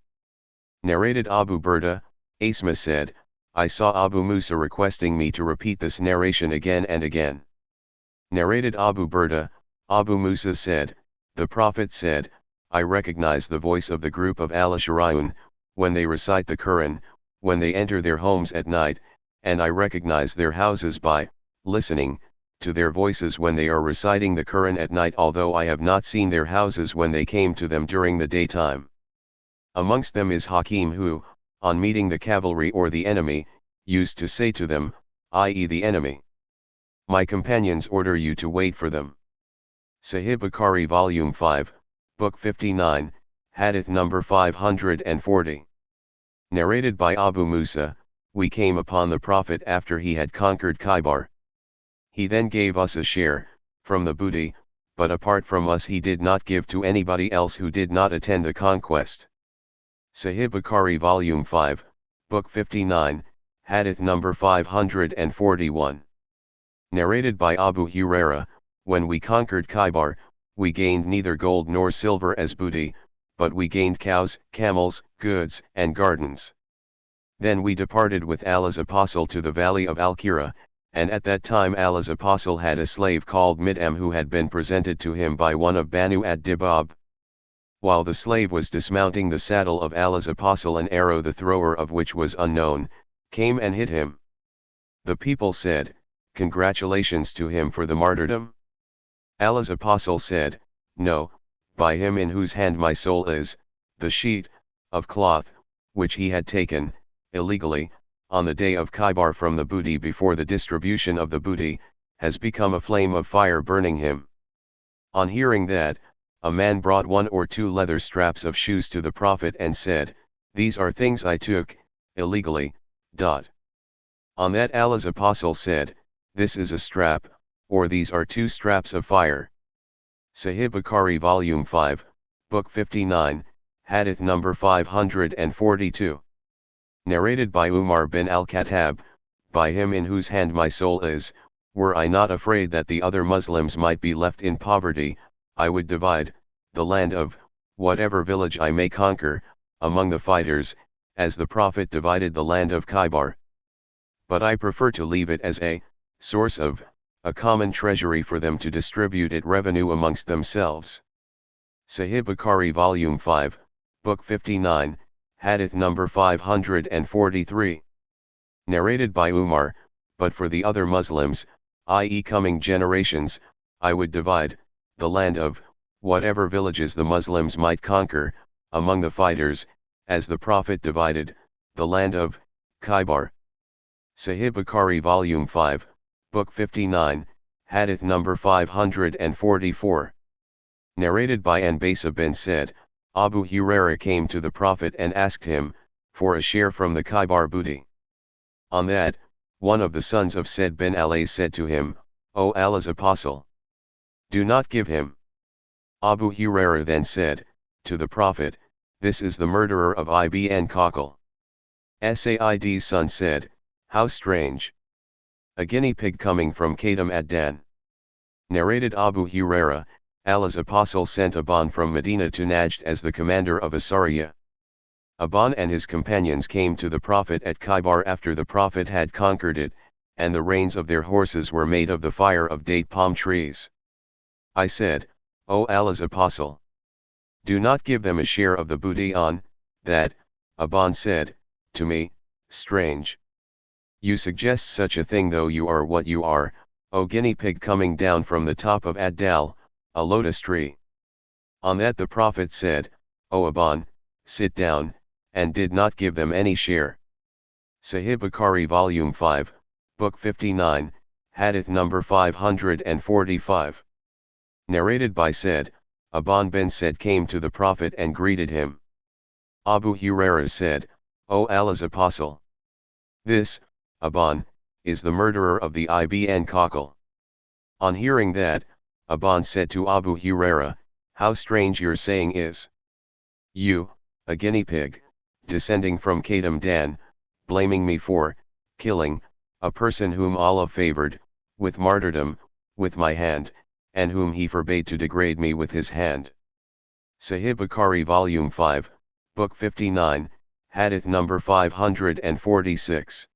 Narrated Abu Burda, Asma said, "I saw Abu Musa requesting me to repeat this narration again and again." Narrated Abu Burda, Abu Musa said, "The Prophet said, I recognize the voice of the group of al-Shari'un, when they recite the Quran, when they enter their homes at night, and I recognize their houses by listening to their voices when they are reciting the Quran at night, although I have not seen their houses when they came to them during the daytime. Amongst them is Hakim who, on meeting the cavalry or the enemy, used to say to them, i.e. the enemy, 'My companions order you to wait for them.'" Sahih Bukhari Volume 5, Book 59, Hadith number 540. Narrated by Abu Musa, "We came upon the Prophet after he had conquered Khaybar. He then gave us a share, from the booty, but apart from us he did not give to anybody else who did not attend the conquest." Sahih Bukhari Volume 5, Book 59, Hadith number 541. Narrated by Abu Huraira, when we conquered Khaybar, we gained neither gold nor silver as booty, but we gained cows, camels, goods, and gardens. Then we departed with Allah's apostle to the valley of Al-Qira, and at that time Allah's apostle had a slave called Mid'am who had been presented to him by one of Banu ad-Dibab. While the slave was dismounting the saddle of Allah's apostle, an arrow the thrower of which was unknown, came and hit him. The people said, "Congratulations to him for the martyrdom." Allah's apostle said, "No, by him in whose hand my soul is, the sheet of cloth, which he had taken, illegally, on the day of Khaybar from the booty before the distribution of the booty, has become a flame of fire burning him." On hearing that, a man brought 1 or 2 leather straps of shoes to the Prophet and said, "These are things I took, illegally." On that Allah's apostle said, "This is a strap, or these are 2 straps of fire." Sahih Bukhari Volume 5, Book 59, Hadith number 542. Narrated by Umar bin al-Khattab, by him in whose hand my soul is, were I not afraid that the other Muslims might be left in poverty, I would divide the land of whatever village I may conquer among the fighters, as the Prophet divided the land of Khaybar. But I prefer to leave it as a source of a common treasury for them to distribute its revenue amongst themselves. Sahih Bukhari Volume 5, Book 59, Hadith number 543. Narrated by Umar, but for the other Muslims, i.e. coming generations, I would divide the land of whatever villages the Muslims might conquer among the fighters, as the Prophet divided the land of Khaybar. Sahih Bukhari Volume 5, Book 59, Hadith number 544. Narrated by Anbasa bin said, Abu Hurairah came to the Prophet and asked him for a share from the Khaybar booty. On that, one of the sons of Said bin Ali said to him, "O Allah's apostle, do not give him." Abu Hurairah then said to the Prophet, "This is the murderer of Ibn Khaldun." Said's son said, "How strange! A guinea pig coming from Qadim ad-Dan." Narrated Abu Hurairah, Allah's apostle sent Aban from Medina to Najd as the commander of a Sariya. Aban and his companions came to the Prophet at Khaybar after the Prophet had conquered it, and the reins of their horses were made of the fire of date palm trees. I said, "O Allah's apostle, do not give them a share of the booty." On that, Aban said to me, "Strange. You suggest such a thing though you are what you are, O guinea pig coming down from the top of Ad-Dal, a lotus tree." On that the Prophet said, "O Aban, sit down," and did not give them any share. Sahih Bukhari Volume 5, Book 59, Hadith number 545. Narrated by Said, Aban bin Said came to the Prophet and greeted him. Abu Hurairah said, "O Allah's apostle, this, Aban, is the murderer of the Ibn Khaldun." On hearing that, Aban said to Abu Hurairah, "How strange your saying is. You, a guinea pig, descending from Qadim Dan, blaming me for killing a person whom Allah favored with martyrdom with my hand, and whom he forbade to degrade me with his hand." Sahih Bukhari Volume 5, Book 59, Hadith number 546.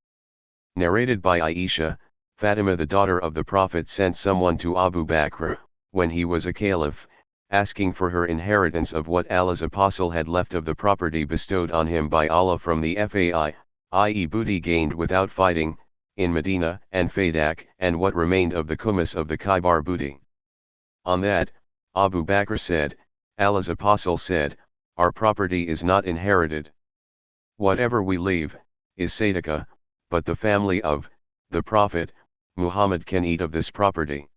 Narrated by Aisha, Fatima the daughter of the Prophet sent someone to Abu Bakr, when he was a caliph, asking for her inheritance of what Allah's apostle had left of the property bestowed on him by Allah from the Fai, i.e. booty gained without fighting, in Medina and Fadak, and what remained of the kumus of the Khaybar booty. On that, Abu Bakr said, "Allah's apostle said, our property is not inherited. Whatever we leave, is sadaqah, but the family of the Prophet, Muhammad can eat of this property.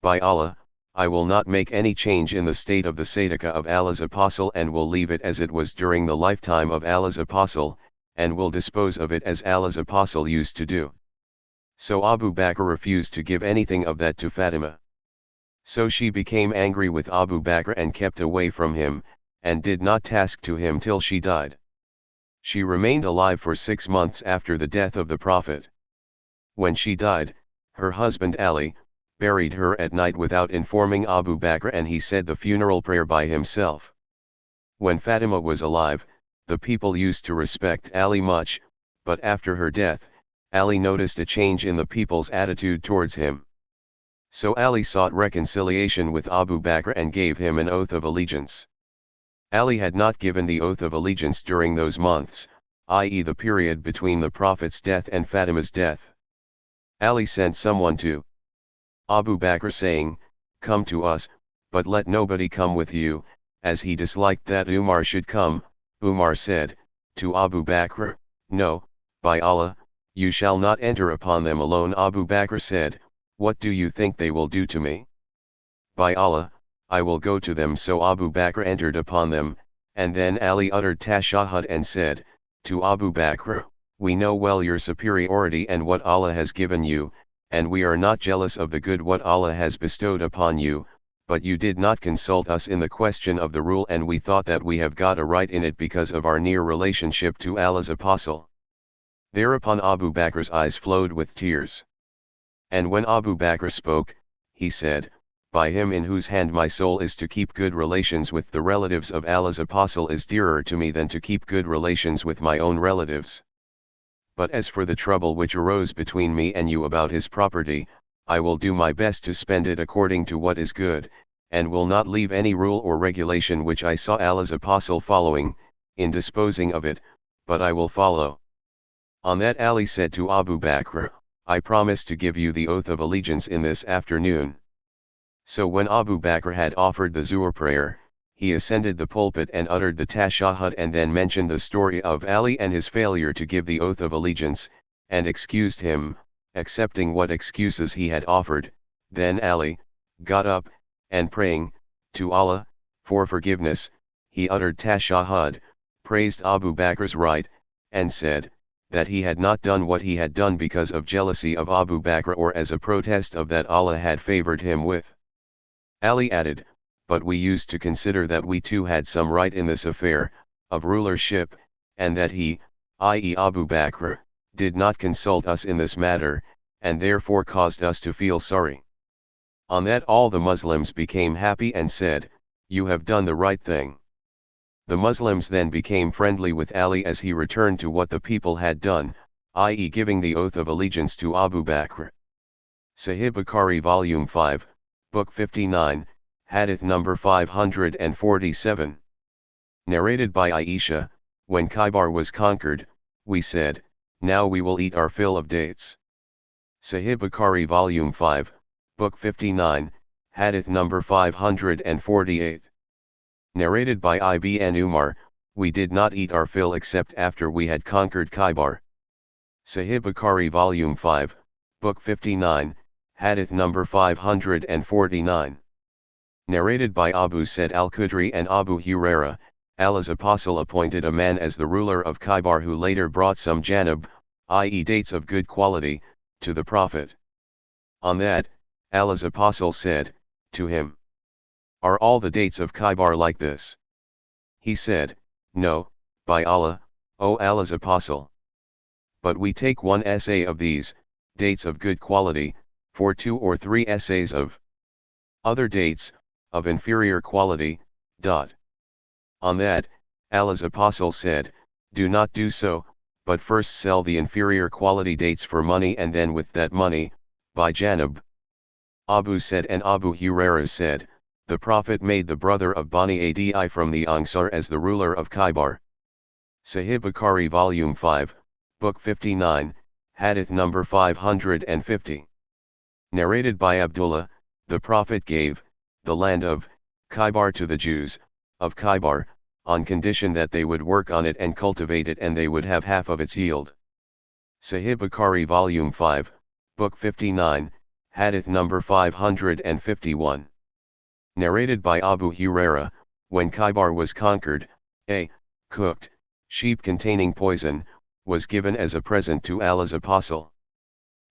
By Allah, I will not make any change in the state of the sadaqah of Allah's apostle and will leave it as it was during the lifetime of Allah's apostle, and will dispose of it as Allah's apostle used to do." So Abu Bakr refused to give anything of that to Fatima. So she became angry with Abu Bakr and kept away from him, and did not task to him till she died. She remained alive for 6 months after the death of the Prophet. When she died, her husband Ali, buried her at night without informing Abu Bakr, and he said the funeral prayer by himself. When Fatima was alive, the people used to respect Ali much, but after her death, Ali noticed a change in the people's attitude towards him. So Ali sought reconciliation with Abu Bakr and gave him an oath of allegiance. Ali had not given the oath of allegiance during those months, i.e. the period between the Prophet's death and Fatima's death. Ali sent someone to Abu Bakr saying, "Come to us, but let nobody come with you," as he disliked that Umar should come. Umar said to Abu Bakr, "No, by Allah, you shall not enter upon them alone." Abu Bakr said, "What do you think they will do to me? By Allah, I will go to them." So Abu Bakr entered upon them, and then Ali uttered tashahhud and said to Abu Bakr, "We know well your superiority and what Allah has given you, and we are not jealous of the good what Allah has bestowed upon you, but you did not consult us in the question of the rule, and we thought that we have got a right in it because of our near relationship to Allah's apostle." Thereupon Abu Bakr's eyes flowed with tears. And when Abu Bakr spoke, he said, "By him in whose hand my soul is, to keep good relations with the relatives of Allah's apostle is dearer to me than to keep good relations with my own relatives. But as for the trouble which arose between me and you about his property, I will do my best to spend it according to what is good, and will not leave any rule or regulation which I saw Allah's apostle following, in disposing of it, but I will follow." On that Ali said to Abu Bakr, "I promise to give you the oath of allegiance in this afternoon." So when Abu Bakr had offered the Zuhr prayer, he ascended the pulpit and uttered the tashahhud, and then mentioned the story of Ali and his failure to give the oath of allegiance, and excused him, accepting what excuses he had offered. Then Ali got up, and praying to Allah for forgiveness, he uttered tashahhud, praised Abu Bakr's right, and said that he had not done what he had done because of jealousy of Abu Bakr or as a protest of that Allah had favored him with. Ali added, "But we used to consider that we too had some right in this affair of rulership, and that he, i.e. Abu Bakr, did not consult us in this matter, and therefore caused us to feel sorry." On that all the Muslims became happy and said, "You have done the right thing." The Muslims then became friendly with Ali as he returned to what the people had done, i.e. giving the oath of allegiance to Abu Bakr. Sahih Bukhari Volume 5, Book 59, Hadith number 547. Narrated by Aisha, when Khaybar was conquered, we said, "Now we will eat our fill of dates." Sahih Bukhari Volume 5, Book 59, Hadith number 548. Narrated by Ibn Umar, we did not eat our fill except after we had conquered Khaybar. Sahih Bukhari Volume 5, Book 59, Hadith number 549. Narrated by Abu Sa'id al-Khudri and Abu Hurairah, Allah's apostle appointed a man as the ruler of Khaybar who later brought some janab, i.e. dates of good quality, to the Prophet. On that, Allah's apostle said to him, "Are all the dates of Khaybar like this?" He said, "No, by Allah, O Allah's apostle. But we take one essay of these, dates of good quality, for 2 or 3 essays of other dates, of inferior quality." On that, Allah's apostle said, "Do not do so, but first sell the inferior quality dates for money, and then with that money, buy janab." Abu Sa'id and Abu Hurairah said, "The Prophet made the brother of Bani Adi from the Ангիր as the ruler of Khaybar." Sahih Bukhari Volume 5, Book 59, Hadith number 550. Narrated by Abdullah, the Prophet gave the land of Khaybar to the Jews of Khaybar, on condition that they would work on it and cultivate it, and they would have half of its yield. Sahih Bukhari Volume 5, Book 59, Hadith number 551. Narrated by Abu Hurairah, when Khaybar was conquered, a cooked sheep containing poison was given as a present to Allah's apostle.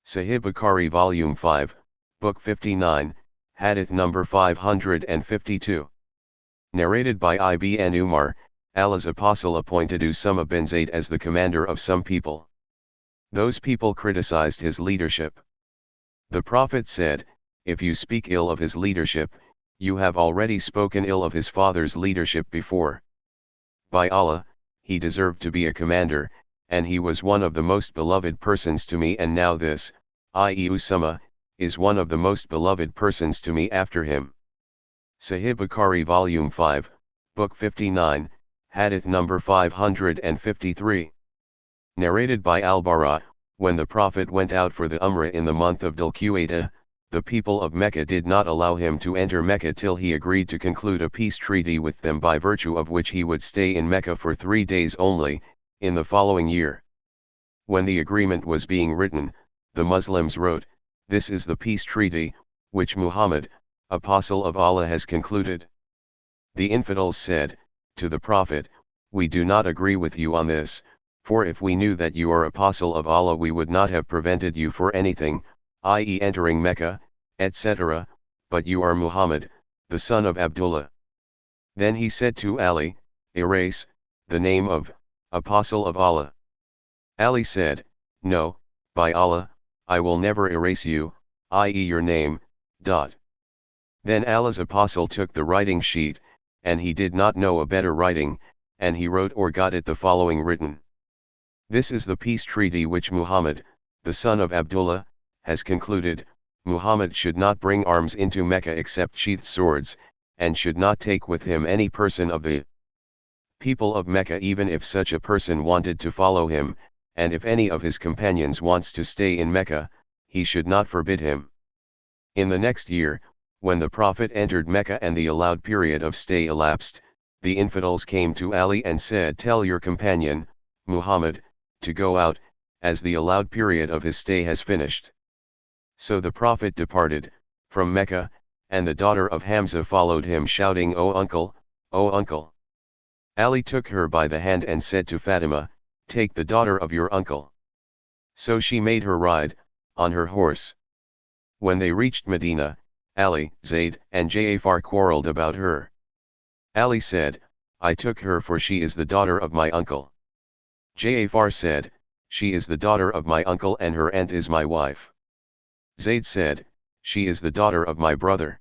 Sahih Bukhari Volume 5, Book 59, Hadith number 552. Narrated by Ibn Umar, Allah's apostle appointed Usama bin Zayd as the commander of some people. Those people criticized his leadership. The Prophet said, if you speak ill of his leadership, you have already spoken ill of his father's leadership before. By Allah, he deserved to be a commander, and he was one of the most beloved persons to me, and now this, i.e. Usama, is one of the most beloved persons to me after him. Sahih Bukhari Volume 5, Book 59, Hadith number 553. Narrated by Al-Bara, when the Prophet went out for the Umrah in the month of Dhul-Qa'dah, the people of Mecca did not allow him to enter Mecca till he agreed to conclude a peace treaty with them, by virtue of which he would stay in Mecca for 3 days only, in the following year. When the agreement was being written, the Muslims wrote, "This is the peace treaty, which Muhammad, Apostle of Allah, has concluded." The infidels said, to the Prophet, "We do not agree with you on this, for if we knew that you are Apostle of Allah we would not have prevented you for anything, i.e. entering Mecca, etc., but you are Muhammad, the son of Abdullah." Then he said to Ali, "Erase the name of Apostle of Allah." Ali said, "No, by Allah, I will never erase you, i.e. your name." Then Allah's apostle took the writing sheet, and he did not know a better writing, and he wrote or got it the following written: "This is the peace treaty which Muhammad, the son of Abdullah, has concluded. Muhammad should not bring arms into Mecca except sheathed swords, and should not take with him any person of the people of Mecca, even if such a person wanted to follow him, and if any of his companions wants to stay in Mecca, he should not forbid him." In the next year, when the Prophet entered Mecca and the allowed period of stay elapsed, the infidels came to Ali and said, "Tell your companion, Muhammad, to go out, as the allowed period of his stay has finished." So the Prophet departed from Mecca, and the daughter of Hamza followed him, shouting, "O uncle, O uncle!" Ali took her by the hand and said to Fatima, "Take the daughter of your uncle." So she made her ride on her horse. When they reached Medina, Ali, Zayd, and Ja'far quarreled about her. Ali said, "I took her for she is the daughter of my uncle." Ja'far said, "She is the daughter of my uncle and her aunt is my wife." Zayd said, "She is the daughter of my brother."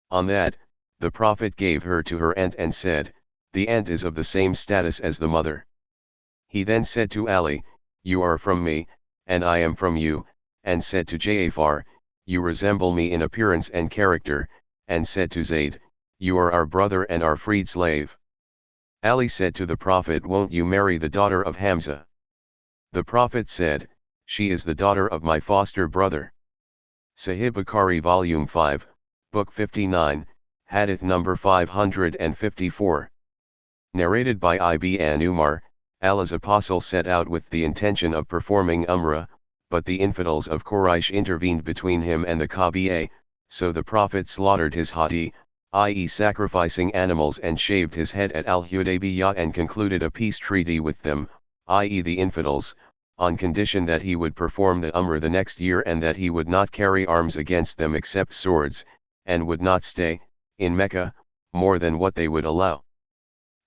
On that, the Prophet gave her to her aunt and said, "The aunt is of the same status as the mother." He then said to Ali, "You are from me, and I am from you," and said to Ja'far, "You resemble me in appearance and character," and said to Zayd, "You are our brother and our freed slave." Ali said to the Prophet, "Won't you marry the daughter of Hamza?" The Prophet said, "She is the daughter of my foster brother." Sahih Bukhari Volume 5, Book 59, Hadith number 554. Narrated by Ibn Umar, Allah's apostle set out with the intention of performing Umrah, but the infidels of Quraysh intervened between him and the Kaaba, so the Prophet slaughtered his hadi, i.e. sacrificing animals, and shaved his head at Al-Hudaybiyah and concluded a peace treaty with them, i.e. the infidels, on condition that he would perform the Umrah the next year and that he would not carry arms against them except swords, and would not stay in Mecca more than what they would allow.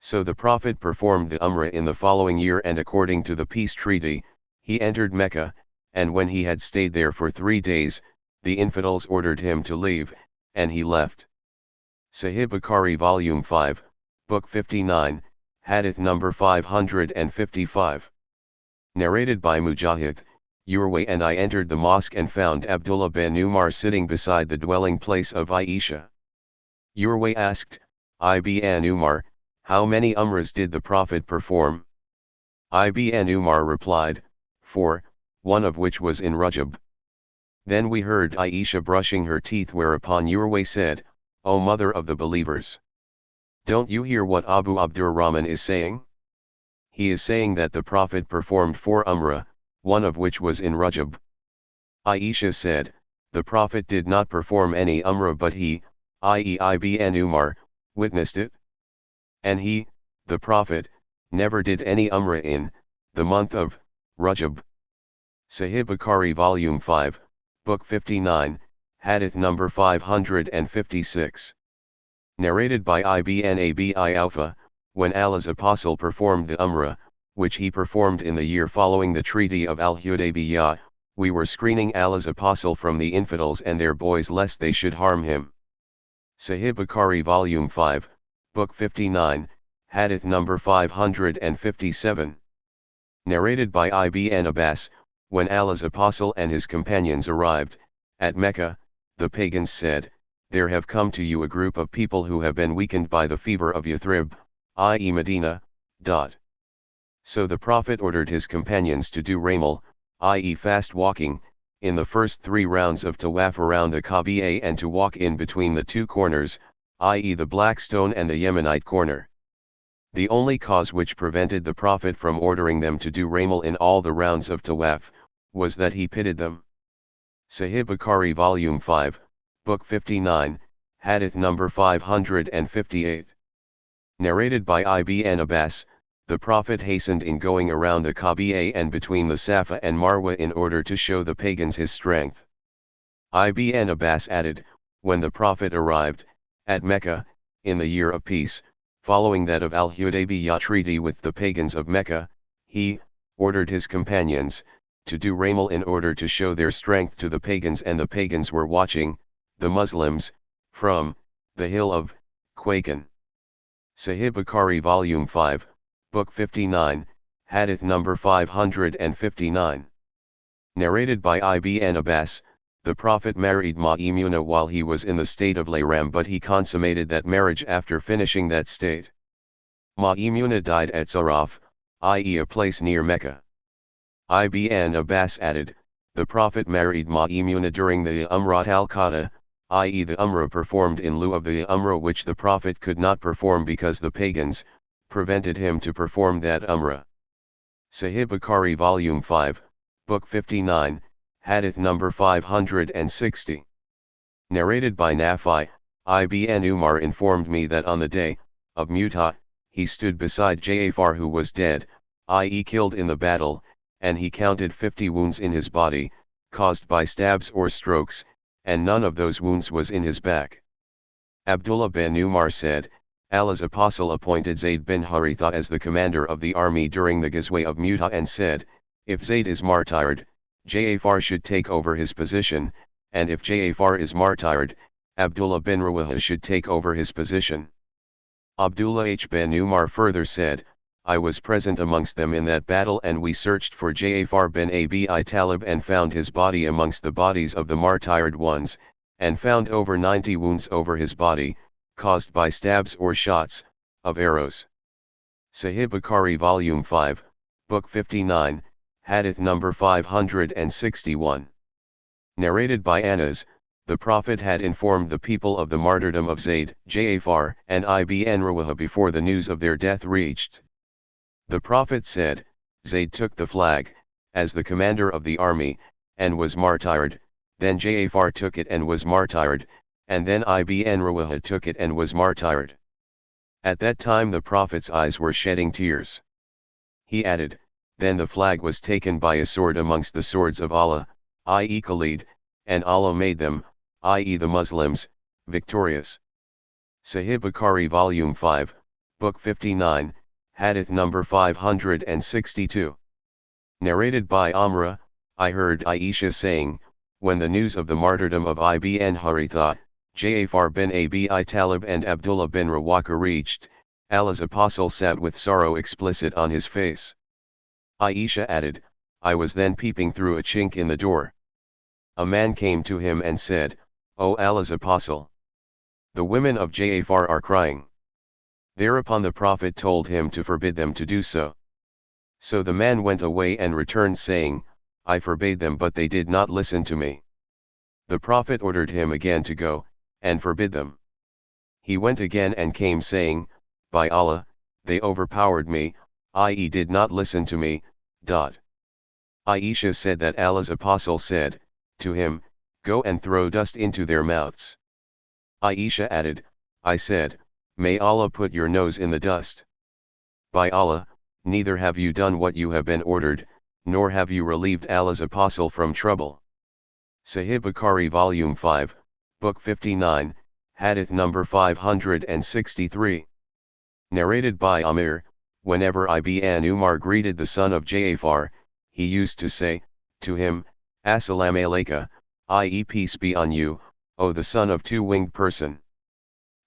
So the Prophet performed the Umrah in the following year, and according to the peace treaty, he entered Mecca, and when he had stayed there for 3 days, the infidels ordered him to leave, and he left. Sahih Bukhari Volume 5, Book 59, Hadith number 555. Narrated by Mujahid, Urwa, and I entered the mosque and found Abdullah bin Umar sitting beside the dwelling place of Aisha. Urwa asked, Ibn Umar, "How many Umrahs did the Prophet perform?" Ibn Umar replied, 4, one of which was in Rajab. Then we heard Aisha brushing her teeth, whereupon Urwa said, "O mother of the believers! Don't you hear what Abu Abdurrahman is saying? He is saying that the Prophet performed 4 Umrah, one of which was in Rajab." Aisha said, "The Prophet did not perform any Umrah, but he, i.e. Ibn Umar, witnessed it. And he, the Prophet, never did any Umrah in the month of Rajab." Sahih Bukhari Volume 5, Book 59, Hadith number 556. Narrated by Ibn Abi Awfa, when Allah's apostle performed the Umrah, which he performed in the year following the treaty of Al-Hudaybiyah, we were screening Allah's apostle from the infidels and their boys lest they should harm him. Sahih Bukhari Volume 5, Book 59, Hadith number 557. Narrated by Ibn Abbas, when Allah's apostle and his companions arrived at Mecca, the pagans said, "There have come to you a group of people who have been weakened by the fever of Yathrib, i.e. Medina." So the Prophet ordered his companions to do ramal, i.e. fast walking, in the first 3 rounds of tawaf around the Kaaba and to walk in between the 2 corners, i.e. the Black Stone and the Yemenite corner. The only cause which prevented the Prophet from ordering them to do ramal in all the rounds of tawaf, was that he pitied them. Sahih Bukhari Volume 5, Book 59, Hadith number 558. Narrated by Ibn Abbas, the Prophet hastened in going around the Kaaba and between the Safa and Marwa in order to show the pagans his strength. Ibn Abbas added, when the Prophet arrived at Mecca, in the year of peace, following that of Al-Hudaybiyah treaty with the pagans of Mecca, he ordered his companions to do ramal in order to show their strength to the pagans, and the pagans were watching the Muslims from the hill of Quakin. Sahih Bukhari Volume 5, Book 59, Hadith number 559. Narrated by Ibn Abbas, the Prophet married Ma'imunah while he was in the state of Layram, but he consummated that marriage after finishing that state. Ma'imunah died at Saraf, i.e. a place near Mecca. Ibn Abbas added, the Prophet married Ma'imunah during the Umrah al-Qada, i.e. the Umrah performed in lieu of the Umrah which the Prophet could not perform because the pagans prevented him to perform that Umrah. Sahih Bukhari Volume 5, Book 59, Hadith number 560. Narrated by Nafi, Ibn Umar informed me that on the day of Mu'tah, he stood beside Ja'far who was dead, i.e. killed in the battle, and he counted 50 wounds in his body, caused by stabs or strokes, and none of those wounds was in his back. Abdullah bin Umar said, Allah's apostle appointed Zayd bin Haritha as the commander of the army during the Ghazwa of Mu'tah and said, if Zayd is martyred, Ja'far should take over his position, and if Ja'far is martyred, Abdullah bin Rawaha should take over his position. Abdullah bin Umar further said, I was present amongst them in that battle, and we searched for Ja'far bin Abi Talib and found his body amongst the bodies of the martyred ones, and found over 90 wounds over his body, caused by stabs or shots of arrows. Sahih Bukhari Volume 5, Book 59, Hadith number 561. Narrated by Anas, the Prophet had informed the people of the martyrdom of Zayd, Ja'far, and Ibn Rawaha before the news of their death reached. The Prophet said, Zayd took the flag, as the commander of the army, and was martyred, then Ja'far took it and was martyred, and then Ibn Rawaha took it and was martyred. At that time the Prophet's eyes were shedding tears. He added, then the flag was taken by a sword amongst the swords of Allah, i.e. Khalid, and Allah made them, i.e. the Muslims, victorious. Sahih Bukhari Volume 5, Book 59, Hadith number 562. Narrated by Amra, I heard Aisha saying, when the news of the martyrdom of Ibn Haritha, Ja'far bin Abi Talib and Abdullah bin Rawaha reached, Allah's apostle sat with sorrow explicit on his face. Aisha added, I was then peeping through a chink in the door. A man came to him and said, O Allah's apostle, the women of Ja'far are crying. Thereupon the Prophet told him to forbid them to do so. So the man went away and returned saying, I forbade them but they did not listen to me. The Prophet ordered him again to go, and forbid them. He went again and came saying, by Allah, they overpowered me, i.e. did not listen to me. Aisha said that Allah's apostle said to him, go and throw dust into their mouths. Aisha added, I said, may Allah put your nose in the dust. By Allah, neither have you done what you have been ordered, nor have you relieved Allah's apostle from trouble. Sahih Bukhari Volume 5, Book 59, Hadith number 563. Narrated by Amir, whenever Ibn Umar greeted the son of Ja'far, he used to say to him, Assalamu alayka, i.e. peace be on you, O the son of two-winged person.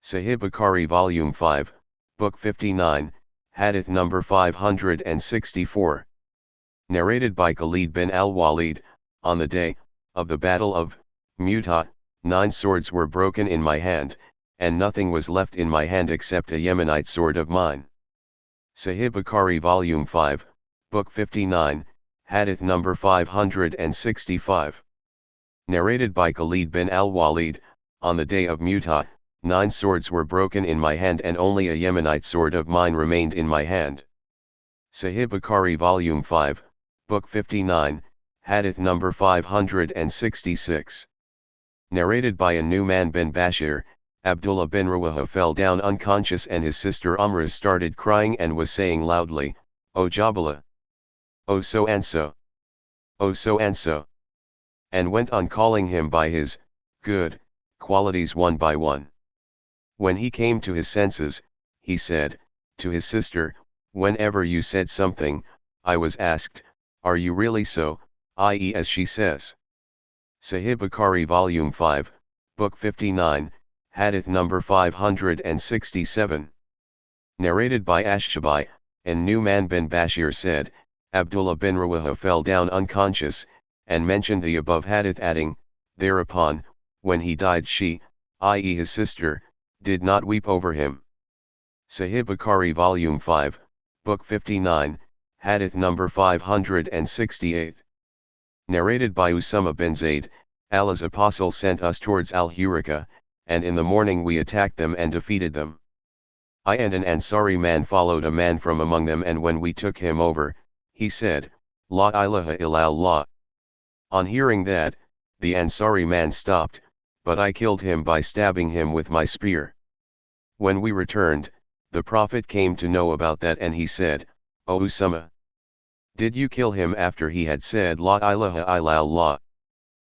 Sahih Bukhari Volume 5, Book 59, Hadith number 564. Narrated by Khalid bin al-Walid, on the day of the Battle of Mu'tah, 9 swords were broken in my hand, and nothing was left in my hand except a Yemenite sword of mine. Sahih Bukhari Volume 5, Book 59, Hadith number 565. Narrated by Khalid bin al-Walid, on the day of Mu'tah, 9 swords were broken in my hand and only a Yemenite sword of mine remained in my hand. Sahih Bukhari Volume 5, Book 59, Hadith number 566. Narrated by An-Nu'man bin Bashir, Abdullah bin Rawaha fell down unconscious and his sister Umrah started crying and was saying loudly, "O Jabala! O so and so! O so and so!" and went on calling him by his good qualities one by one. When he came to his senses, he said to his sister, "Whenever you said something, I was asked, 'Are you really so?' i.e. as she says." Sahih Bukhari Volume 5, Book 59, Hadith number 567. Narrated by Ash-Shabai, and Nu'man bin Bashir said, Abdullah bin Rawaha fell down unconscious, and mentioned the above hadith adding, thereupon, when he died she, i.e. his sister, did not weep over him. Sahih Bukhari Volume 5, Book 59, Hadith number 568. Narrated by Usama bin Zayd, Allah's Apostle sent us towards Al-Huraka, and in the morning we attacked them and defeated them. I and an Ansari man followed a man from among them, and when we took him over, he said, "La ilaha illallah." On hearing that, the Ansari man stopped, but I killed him by stabbing him with my spear. When we returned, the Prophet came to know about that and he said, "O Usama, did you kill him after he had said La ilaha illallah?"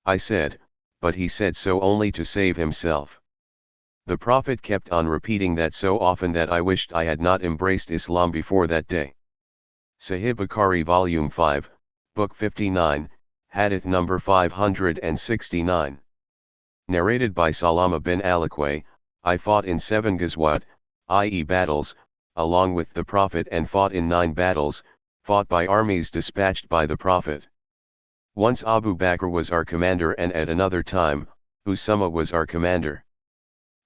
I said, "But he said so only to save himself." The Prophet kept on repeating that so often that I wished I had not embraced Islam before that day. Sahih Bukhari Volume 5, Book 59, Hadith number 569. Narrated by Salama bin Al-Aqwa, I fought in 7 ghazwat, i.e. battles, along with the Prophet, and fought in 9 battles, fought by armies dispatched by the Prophet. Once Abu Bakr was our commander, and at another time, Usama was our commander.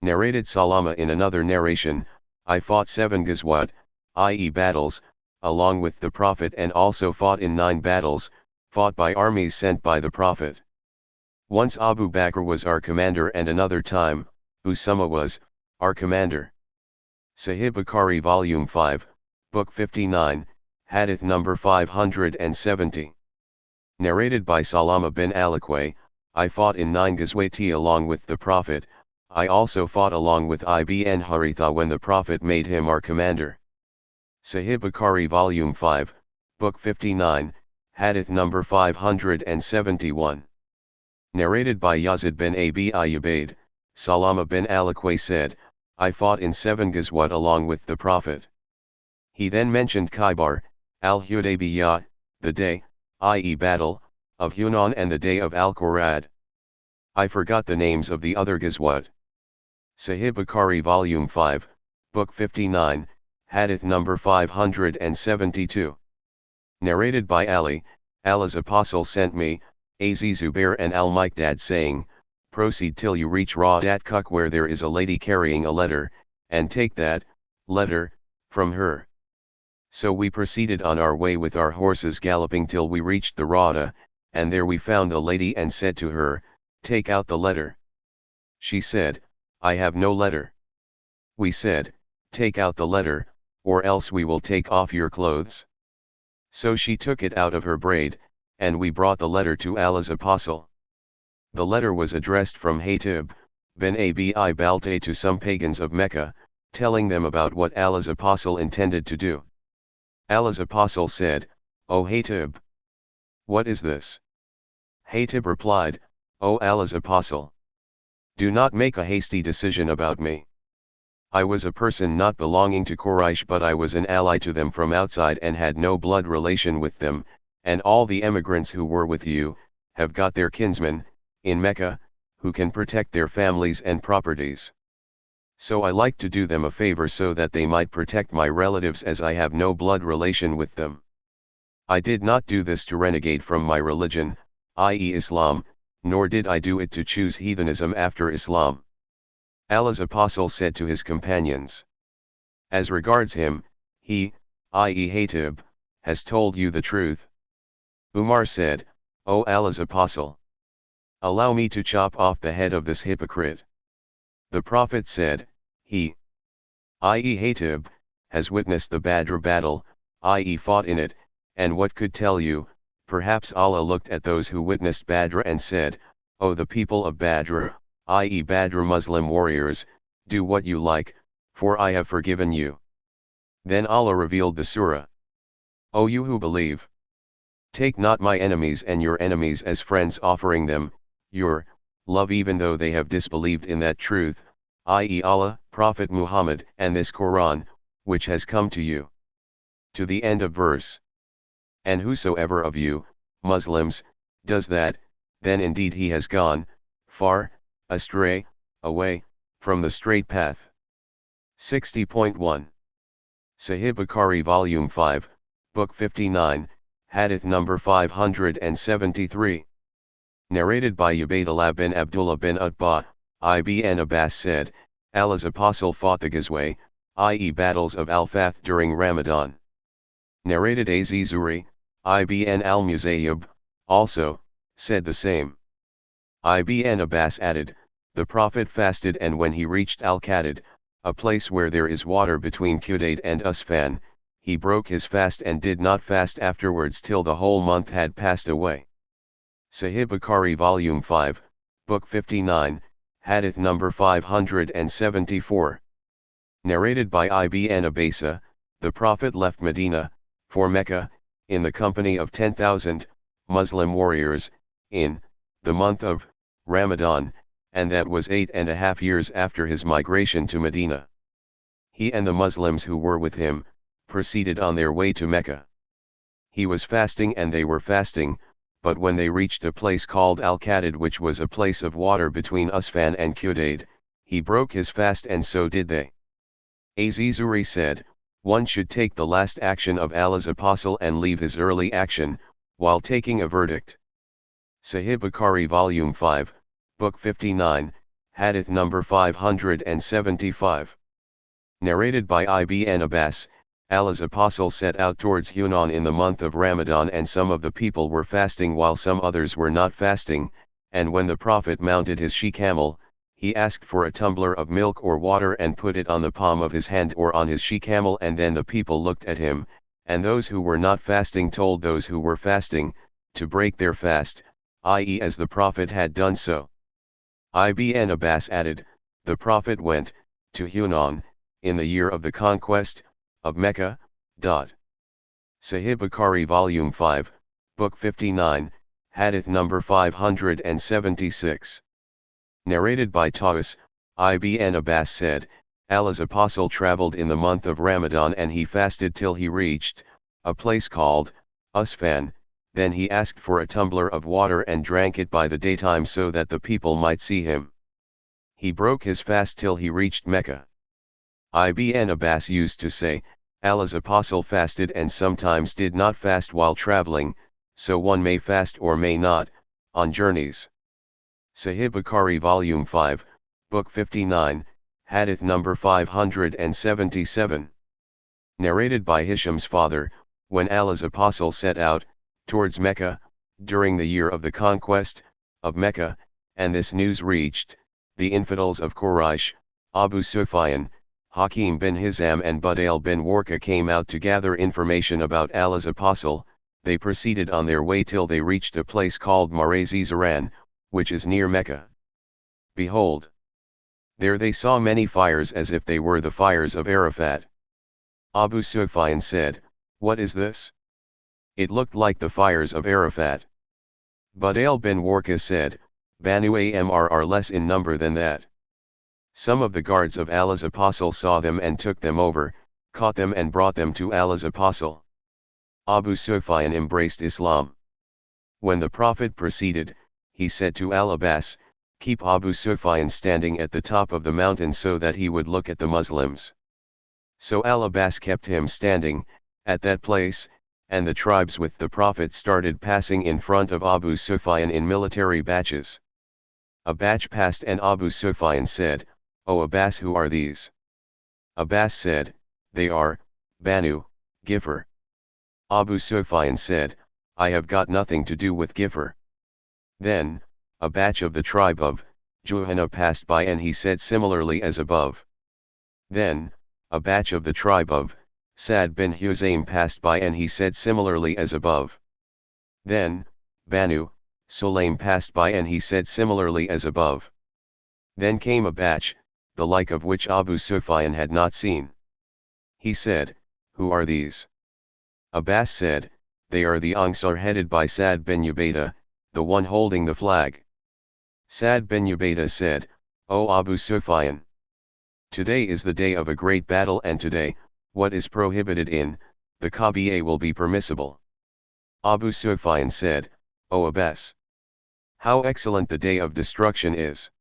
Narrated Salama in another narration, I fought 7 ghazwat, i.e. battles, along with the Prophet, and also fought in 9 battles, fought by armies sent by the Prophet. Once Abu Bakr was our commander, and another time, Usama was our commander. Sahih Bukhari Volume 5, Book 59, Hadith number 570. Narrated by Salama bin Al-Aqwa, I fought in 9 ghazwati along with the Prophet. I also fought along with Ibn Haritha when the Prophet made him our commander. Sahih Bukhari Volume 5, Book 59, Hadith number 571. Narrated by Yazid bin Abi Ayyubaid, Salama bin Al-Aqwa said, I fought in 7 ghazwat along with the Prophet. He then mentioned Khaybar, Al-Hudaybiyah, the day, i.e. battle, of Hunan, and the day of Al-Qur'an. I forgot the names of the other ghazwat. Sahih Bukhari Volume 5, Book 59, Hadith number 572. Narrated by Ali, Allah's Apostle sent me, Az-Zubair and Al-Miqdad saying, proceed till you reach Ra'dat Kuk where there is a lady carrying a letter, and take that letter from her. So we proceeded on our way with our horses galloping till we reached the Rada, and there we found the lady and said to her, take out the letter. She said, I have no letter. We said, take out the letter, or else we will take off your clothes. So she took it out of her braid, and we brought the letter to Allah's Apostle. The letter was addressed from Hatib bin Abi Baltay to some pagans of Mecca, telling them about what Allah's Apostle intended to do. Allah's Apostle said, O Hatib, what is this? Hatib replied, O Allah's Apostle, do not make a hasty decision about me. I was a person not belonging to Quraysh, but I was an ally to them from outside and had no blood relation with them, and all the emigrants who were with you have got their kinsmen, in Mecca, who can protect their families and properties. So I like to do them a favor so that they might protect my relatives as I have no blood relation with them. I did not do this to renegade from my religion, i.e. Islam, nor did I do it to choose heathenism after Islam. Allah's apostle said to his companions, as regards him, he, i.e. Hatib, has told you the truth. Umar said, O Allah's apostle, allow me to chop off the head of this hypocrite. The Prophet said, he, i.e. Hatib, has witnessed the Badr battle, i.e. fought in it, and what could tell you, perhaps Allah looked at those who witnessed Badr and said, O the people of Badr, i.e. Badr Muslim warriors, do what you like, for I have forgiven you. Then Allah revealed the surah. O you who believe, take not my enemies and your enemies as friends, offering them your love even though they have disbelieved in that truth, i.e. Allah, Prophet Muhammad, and this Quran, which has come to you. To the end of verse. And whosoever of you, Muslims, does that, then indeed he has gone far astray, away from the straight path. 60.1 Sahih Bukhari Volume 5, Book 59, Hadith number 573. Narrated by Ubaydullah bin Abdullah bin Utbah, ibn Abbas said, Allah's apostle fought the Ghazwah, i.e. battles of Al-Fath during Ramadan. Narrated Az-Zuri, ibn al-Musayyib, also, said the same. Ibn Abbas added, the Prophet fasted, and when he reached Al-Qadid, a place where there is water between Qudayd and Usfan, he broke his fast and did not fast afterwards till the whole month had passed away. Sahih Bukhari Volume 5, Book 59, Hadith number 574. Narrated by Ibn Abbas, the Prophet left Medina, for Mecca, in the company of 10,000 Muslim warriors, in the month of Ramadan, and that was 8.5 years after his migration to Medina. He and the Muslims who were with him proceeded on their way to Mecca. He was fasting and they were fasting, but when they reached a place called Al-Qadid, which was a place of water between Usfan and Qudayd, he broke his fast, and so did they. Az-Zuri said, one should take the last action of Allah's apostle and leave his early action, while taking a verdict. Sahih Bukhari Volume 5, Book 59, Hadith number 575. Narrated by Ibn Abbas, Allah's apostle set out towards Hunan in the month of Ramadan, and some of the people were fasting while some others were not fasting, and when the Prophet mounted his she-camel, he asked for a tumbler of milk or water and put it on the palm of his hand or on his she-camel, and then the people looked at him, and those who were not fasting told those who were fasting to break their fast, i.e. as the Prophet had done so. Ibn Abbas added, the Prophet went to Hunan in the year of the conquest of Mecca. Sahih Bukhari Volume 5, Book 59, Hadith number 576. Narrated by Taus, Ibn Abbas said, Allah's apostle traveled in the month of Ramadan and he fasted till he reached a place called Usfan, then he asked for a tumbler of water and drank it by the daytime so that the people might see him. He broke his fast till he reached Mecca. Ibn Abbas used to say, Allah's apostle fasted and sometimes did not fast while traveling, so one may fast or may not, on journeys. Sahih Bukhari Volume 5, Book 59, Hadith number 577. Narrated by Hisham's father, when Allah's apostle set out towards Mecca, during the year of the conquest of Mecca, and this news reached the infidels of Quraysh, Abu Sufyan, Hakim bin Hizam and Budail bin Warqa came out to gather information about Allah's apostle. They proceeded on their way till they reached a place called Marez-Zaran, which is near Mecca. Behold, there they saw many fires as if they were the fires of Arafat. Abu Sufyan said, what is this? It looked like the fires of Arafat. Budail bin Warqa said, Banu Amr are less in number than that. Some of the guards of Allah's apostle saw them and took them over, caught them and brought them to Allah's apostle. Abu Sufyan embraced Islam. When the Prophet proceeded, he said to Al-Abbas, "Keep Abu Sufyan standing at the top of the mountain so that he would look at the Muslims." So Al-Abbas kept him standing, at that place, and the tribes with the Prophet started passing in front of Abu Sufyan in military batches. A batch passed and Abu Sufyan said, "O Abbas, who are these?" Abbas said, "They are, Banu, Ghifr." Abu Sufyan said, "I have got nothing to do with Ghifr." Then, a batch of the tribe of Juhana passed by and he said similarly as above. Then, a batch of the tribe of Sa'd bin Huzaym passed by and he said similarly as above. Then, Banu, Sulaym passed by and he said similarly as above. Then came a batch, the like of which Abu Sufyan had not seen. He said, "Who are these?" Abbas said, "They are the ангիր headed by Sa'd bin Ubaidah, the one holding the flag." Sa'd bin Ubaidah said, "O Abu Sufyan, today is the day of a great battle and today, what is prohibited in the Kaaba will be permissible." Abu Sufyan said, "O Abbas, how excellent the day of destruction is."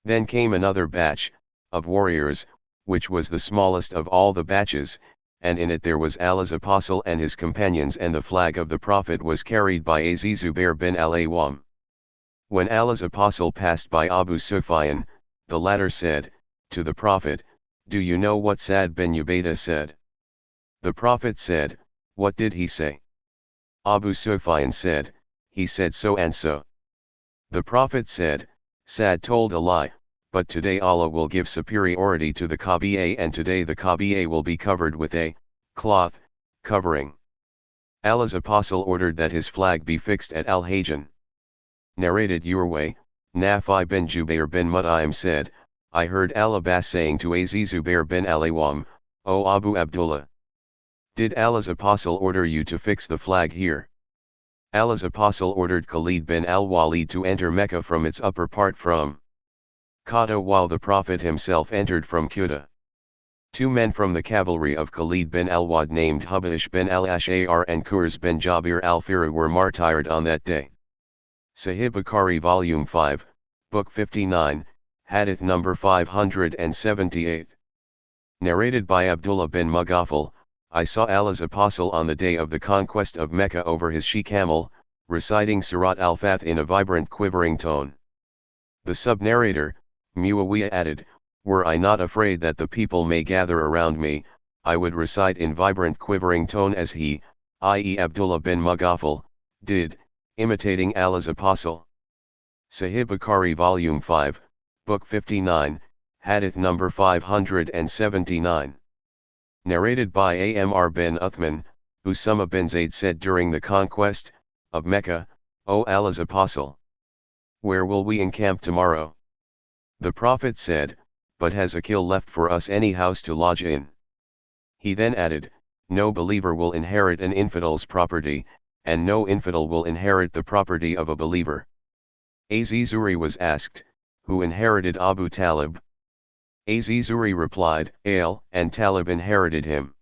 Then came another batch, of warriors, which was the smallest of all the batches, and in it there was Allah's apostle and his companions and the flag of the Prophet was carried by Zubair bin al-Awwam. When Allah's apostle passed by Abu Sufyan, the latter said, to the Prophet, "Do you know what Sa'd bin Ubaidah said?" The Prophet said, "What did he say?" Abu Sufyan said, "He said so and so." The Prophet said, "Sa'd told a lie, but today Allah will give superiority to the Kaaba and today the Kaaba will be covered with a cloth covering." Allah's apostle ordered that his flag be fixed at Al-Hajjan. Narrated your way, Nafi bin Jubair bin Mut'im said, I heard Al-Abbas saying to Zubair bin al-Awwam, "O Abu Abdullah, did Allah's apostle order you to fix the flag here?" Allah's apostle ordered Khalid bin al-Walid to enter Mecca from its upper part from Kada while the Prophet himself entered from Kuta. 2 men from the cavalry of Khalid bin al-Walid named Hubaysh bin al-Ash'ar and Kurz bin Jabir al-Firu were martyred on that day. Sahih Bukhari Volume 5, Book 59, Hadith number 578. Narrated by Abdullah bin Mughaffal, I saw Allah's apostle on the day of the conquest of Mecca over his she-camel, reciting Surat al-Fath in a vibrant quivering tone. The sub-narrator, Muawiyah added, "Were I not afraid that the people may gather around me, I would recite in vibrant quivering tone as he, i.e. Abdullah bin Mughaffal, did, imitating Allah's apostle." Sahih Bukhari Volume 5, Book 59, Hadith number 579. Narrated by Amr bin Uthman, Usama bin Zayd said during the conquest of Mecca, "O Allah's apostle, where will we encamp tomorrow?" The Prophet said, "But has Akil left for us any house to lodge in?" He then added, "No believer will inherit an infidel's property, and no infidel will inherit the property of a believer." Az-Zuri was asked, "Who inherited Abu Talib?" Az-Zuri replied, "Ale, and Talib inherited him."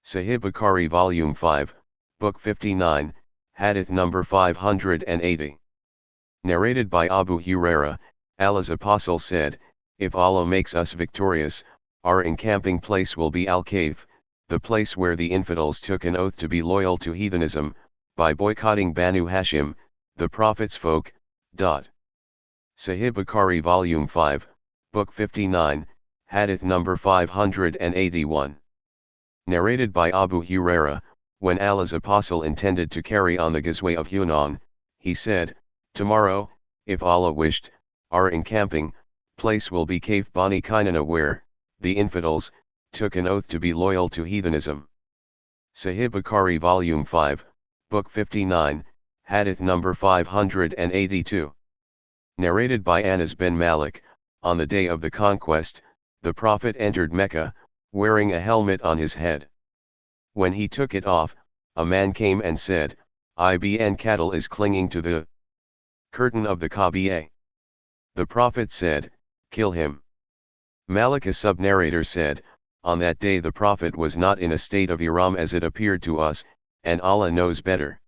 Sahih Bukhari Volume 5, Book 59, Hadith number 580. Narrated by Abu Huraira, Allah's apostle said, "If Allah makes us victorious, our encamping place will be Al-Kaf, the place where the infidels took an oath to be loyal to heathenism, by boycotting Banu Hashim, the Prophet's folk." Sahih Bukhari Volume 5, Book 59, Hadith number 581. Narrated by Abu Huraira, when Allah's apostle intended to carry on the Ghazwa of Hunayn, he said, "Tomorrow, if Allah wished, our encamping place will be Kaf Bani Kinana where the infidels took an oath to be loyal to heathenism." Sahih Bukhari Volume 5, Book 59, Hadith number 582. Narrated by Anas bin Malik, on the day of the conquest, the Prophet entered Mecca, wearing a helmet on his head. When he took it off, a man came and said, "Ibn cattle is clinging to the curtain of the Kaaba." The Prophet said, "Kill him." Malik, a sub-narrator, said, "On that day the Prophet was not in a state of ihram as it appeared to us, and Allah knows better."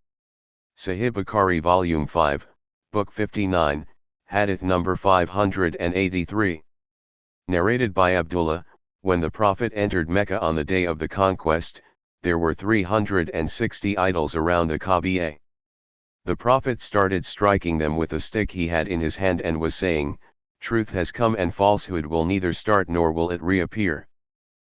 Sahih Bukhari Volume 5, Book 59, Hadith number 583. Narrated by Abdullah, when the Prophet entered Mecca on the day of the conquest, there were 360 idols around the Kaaba. The Prophet started striking them with a stick he had in his hand and was saying, "Truth has come and falsehood will neither start nor will it reappear."